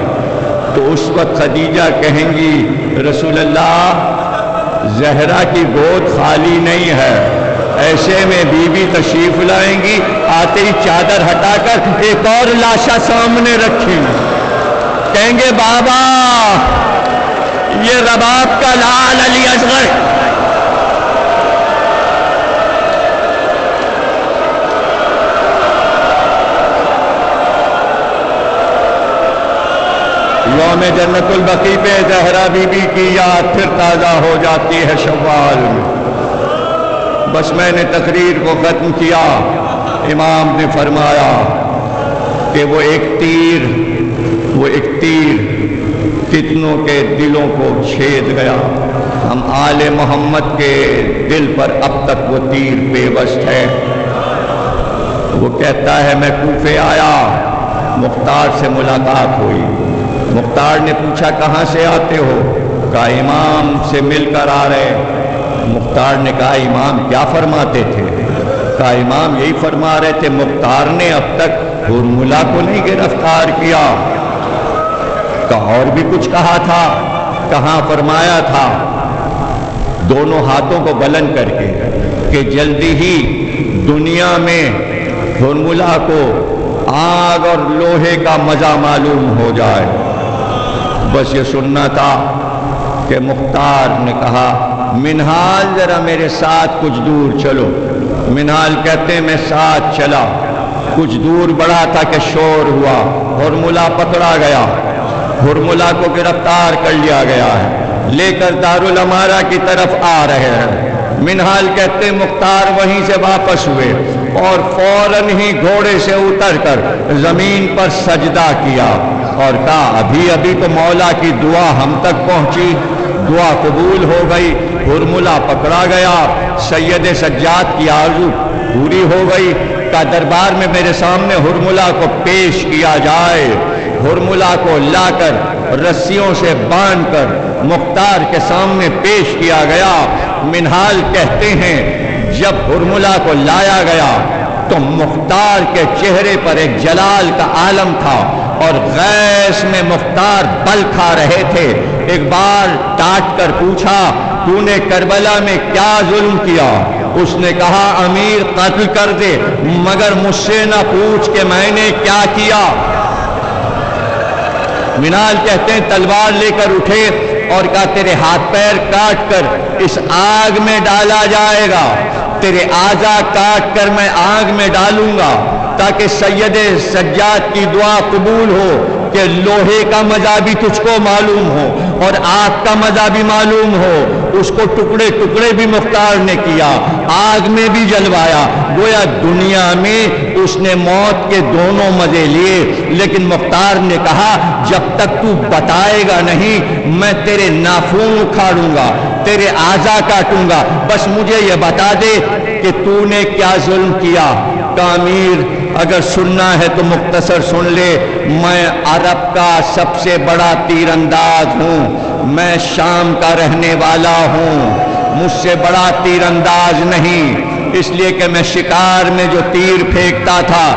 تو اس وقت خدیجہ کہیں گی رسول اللہ زہرا کی گود خالی نہیں ہے، ایسے میں بیوی تشریف لائیں گی، آتے ہی چادر ہٹا کر ایک اور لاشا سامنے رکھیں گے. کہیں گے بابا یہ رباب کا لال علی اصغر. یوم جنت البقیع پہ زہرا بی بی کی یاد پھر تازہ ہو جاتی ہے شوال میں. بس میں نے تقریر کو ختم کیا. امام نے فرمایا کہ وہ ایک تیر کتنوں کے دلوں کو چھید گیا. ہم آل محمد کے دل پر اب تک وہ تیر پیوست ہے. وہ کہتا ہے میں کوفے آیا، مختار سے ملاقات ہوئی. مختار نے پوچھا کہاں سے آتے ہو؟ کہا امام سے مل کر آ رہے. مختار نے کہا امام کیا فرماتے تھے؟ کہا امام یہی فرما رہے تھے مختار نے اب تک ہرملا کو نہیں گرفتار کیا. کہا اور بھی کچھ کہا تھا؟ کہاں فرمایا تھا دونوں ہاتھوں کو بلند کر کے کہ جلدی ہی دنیا میں ہرملا کو آگ اور لوہے کا مزہ معلوم ہو جائے۔ بس یہ سننا تھا کہ مختار نے کہا منہال ذرا میرے ساتھ کچھ دور چلو۔ منہال کہتے ہیں میں ساتھ چلا، کچھ دور بڑھا تھا کہ شور ہوا، ہرملا پکڑا گیا، ہرملا کو گرفتار کر لیا گیا ہے، لے کر دارالامارہ کی طرف آ رہے ہیں۔ منہال کہتے ہیں مختار وہیں سے واپس ہوئے اور فوراً ہی گھوڑے سے اتر کر زمین پر سجدہ کیا اور کہا ابھی ابھی تو مولا کی دعا ہم تک پہنچی، دعا قبول ہو گئی، ہرملا پکڑا گیا، سید سجاد کی آرزو پوری ہو گئی کہ دربار میں میرے سامنے ہرملا کو پیش کیا جائے۔ ہرملا کو لا کر رسیوں سے باندھ کر مختار کے سامنے پیش کیا گیا۔ منہال کہتے ہیں جب ہرملا کو لایا گیا تو مختار کے چہرے پر ایک جلال کا عالم تھا اور غیظ میں مختار بل کھا رہے تھے۔ ایک بار ڈانٹ کر پوچھا تو نے کربلا میں کیا ظلم کیا؟ اس نے کہا امیر قتل کر دے مگر مجھ سے نہ پوچھ کہ میں نے کیا کیا۔ منہال کہتے ہیں تلوار لے کر اٹھے اور کہا تیرے ہاتھ پیر کاٹ کر اس آگ میں ڈالا جائے گا، تیرے اعضا کاٹ کر میں آگ میں ڈالوں گا تاکہ سید سجاد کی دعا قبول ہو کہ لوہے کا مزہ بھی تجھ کو معلوم ہو اور آگ کا مزہ بھی معلوم ہو۔ اس کو ٹکڑے ٹکڑے بھی مختار نے کیا، آگ میں بھی جلوایا، گویا دنیا میں اس نے موت کے دونوں مزے لیے، لیکن مختار نے کہا جب تک تو بتائے گا نہیں میں تیرے ناخن اکھاڑوں گا، تیرے اعضا کاٹوں گا، بس مجھے یہ بتا دے کہ تو نے کیا ظلم کیا۔ امیر اگر سننا ہے تو مختصر سن لے، میں عرب کا سب سے بڑا تیر انداز ہوں، میں شام کا رہنے والا ہوں، مجھ سے بڑا تیر انداز نہیں، اس لیے کہ میں شکار میں جو تیر پھینکتا تھا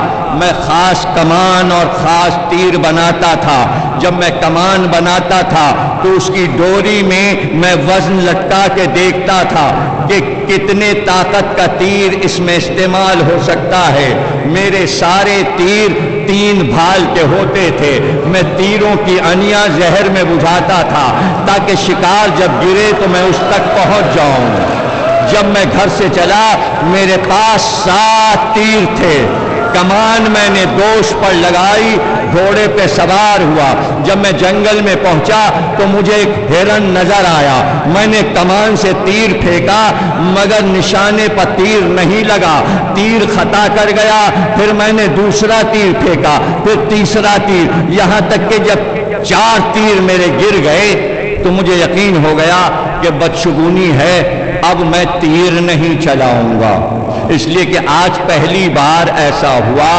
میں خاص کمان اور خاص تیر بناتا تھا۔ جب میں کمان بناتا تھا تو اس کی ڈوری میں وزن لٹکا کے دیکھتا تھا کہ کتنے طاقت کا تیر اس میں استعمال ہو سکتا ہے۔ میرے سارے تیر 3 بھال کے ہوتے تھے، میں تیروں کی انیاں زہر میں بجھاتا تھا تاکہ شکار جب گرے تو میں اس تک پہنچ جاؤں۔ جب میں گھر سے چلا میرے پاس 7 تیر تھے، کمان میں نے دوش پر لگائی، گھوڑے پہ سوار ہوا، جب میں جنگل میں پہنچا تو مجھے ایک ہرن نظر آیا، میں نے کمان سے تیر پھینکا مگر نشانے پر تیر نہیں لگا، تیر خطا کر گیا، پھر میں نے دوسرا تیر پھینکا، پھر تیسرا تیر، یہاں تک کہ جب 4 تیر میرے گر گئے تو مجھے یقین ہو گیا کہ بدشگونی ہے، اب میں تیر نہیں چلاؤں گا۔ اس لیے کہ آج پہلی بار ایسا ہوا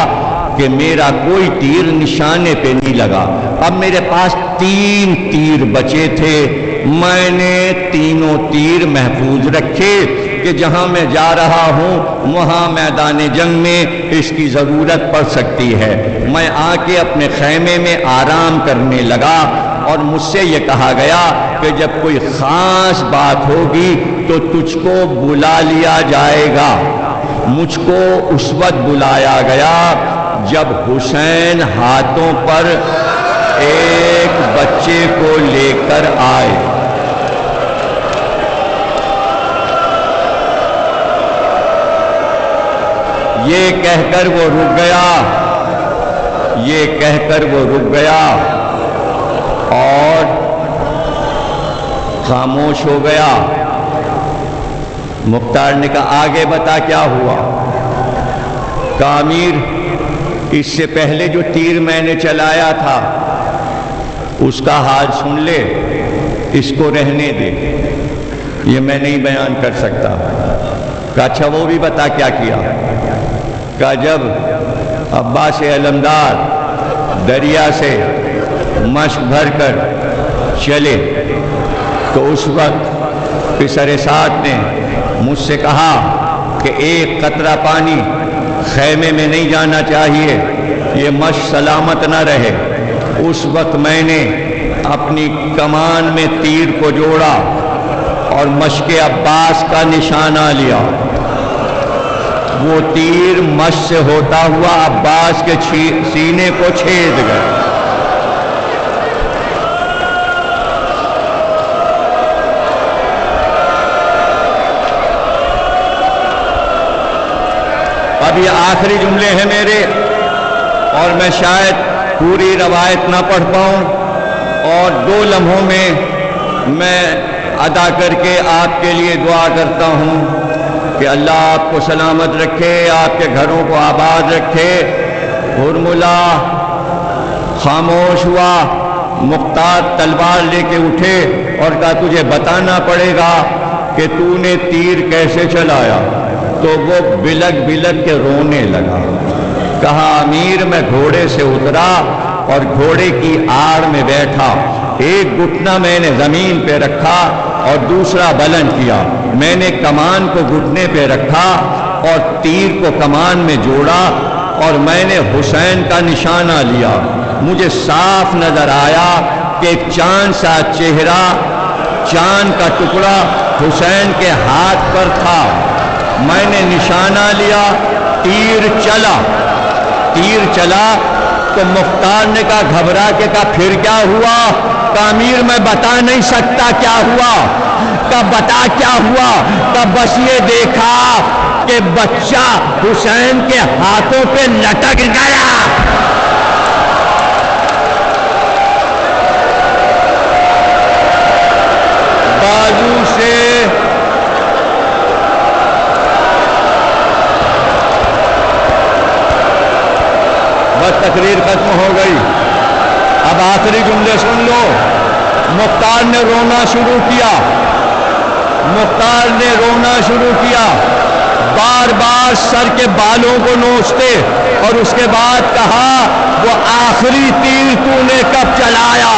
کہ میرا کوئی تیر نشانے پہ نہیں لگا۔ اب میرے پاس 3 تیر بچے تھے، میں نے تینوں تیر محفوظ رکھے کہ جہاں میں جا رہا ہوں وہاں میدان جنگ میں اس کی ضرورت پڑ سکتی ہے۔ میں آ کے اپنے خیمے میں آرام کرنے لگا اور مجھ سے یہ کہا گیا کہ جب کوئی خاص بات ہوگی تو تجھ کو بلا لیا جائے گا۔ مجھ کو اس وقت بلایا گیا جب حسین ہاتھوں پر ایک بچے کو لے کر آئے۔ یہ کہہ کر وہ رک گیا، یہ کہہ کر وہ رک گیا اور خاموش ہو گیا۔ مختار نے کہا آگے بتا کیا ہوا؟ کہا امیر اس سے پہلے جو تیر میں نے چلایا تھا اس کا حال سن لے، اس کو رہنے دے، یہ میں نہیں بیان کر سکتا۔ کہا اچھا وہ بھی بتا کیا کیا؟ کہا جب عباس علمدار دریا سے مشک بھر کر چلے تو اس وقت پسر سعد نے مجھ سے کہا کہ ایک قطرہ پانی خیمے میں نہیں جانا چاہیے، یہ مشک سلامت نہ رہے۔ اس وقت میں نے اپنی کمان میں تیر کو جوڑا اور مشق عباس کا نشانہ لیا۔ وہ تیر مشق سے ہوتا ہوا عباس کے سینے کو چھید گیا۔ اب یہ آخری جملے ہیں میرے، اور میں شاید پوری روایت نہ پڑھ پاؤں، اور 2 لمحوں میں ادا کر کے آپ کے لیے دعا کرتا ہوں کہ اللہ آپ کو سلامت رکھے، آپ کے گھروں کو آباد رکھے۔ ہرملا خاموش ہوا، مختار تلوار لے کے اٹھے اور کہا تجھے بتانا پڑے گا کہ تو نے تیر کیسے چلایا۔ تو وہ بلک بلک کے رونے لگا، کہا امیر میں گھوڑے سے اترا اور گھوڑے کی آڑ میں بیٹھا، ایک گھٹنا میں نے زمین پہ رکھا اور دوسرا بلند کیا، میں نے کمان کو گھٹنے پہ رکھا اور تیر کو کمان میں جوڑا اور میں نے حسین کا نشانہ لیا۔ مجھے صاف نظر آیا کہ ایک چاند سا چہرہ، چاند کا ٹکڑا حسین کے ہاتھ پر تھا۔ میں نے نشانہ لیا، تیر چلا تو مختار نے کہا گھبرا کے کہا پھر کیا ہوا؟ کہا امیر میں بتا نہیں سکتا کیا ہوا۔ کہا بتا کیا ہوا؟ کہا بس یہ دیکھا کہ بچہ حسین کے ہاتھوں پہ لٹک گیا۔ بازو سے تقریر ختم ہو گئی۔ اب آخری جملے سن لو۔ مختار نے رونا شروع کیا، بار بار سر کے بالوں کو نوچتے، اور اس کے بعد کہا وہ آخری تیر تو نے کب چلایا؟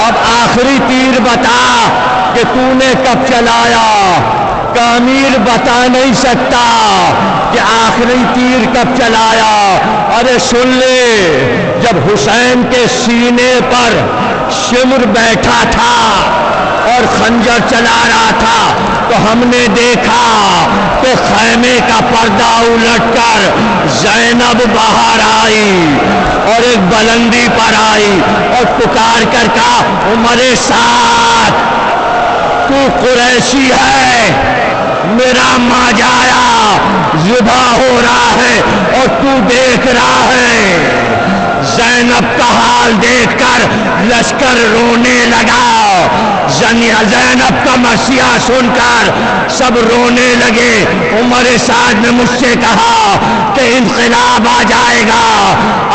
اب آخری تیر بتا کہ تو نے کب چلایا۔ کہ امیر بتا نہیں سکتا کہ آخری تیر کب چلایا۔ ارے سن لے، جب حسین کے سینے پر شمر بیٹھا تھا اور خنجر چلا رہا تھا تو ہم نے دیکھا کہ خیمے کا پردہ الٹ کر زینب باہر آئی اور ایک بلندی پر آئی اور پکار کر کہا عمر سعد تو قریشی ہے، میرا ماجایا ذبح ہو رہا ہے اور تو دیکھ رہا ہے۔ زینب کا حال دیکھ کر لشکر رونے لگا، زینب کا مسیحا سن کر سب رونے لگے۔ عمر سعد نے مجھ سے کہا کہ انقلاب آ جائے گا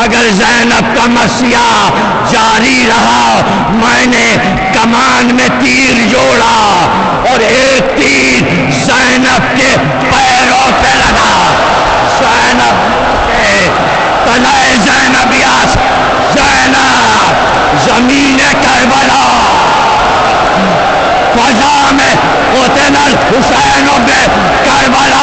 اگر زینب کا مسیحا جاری رہا۔ میں نے کمان میں تیر جوڑا اور ایک تیر زینب کے پیروں پہ لگا، زینب کے تلے زینبیاس، زینب زمین کربلا، فضا میں قتل الحسین بے کربلا۔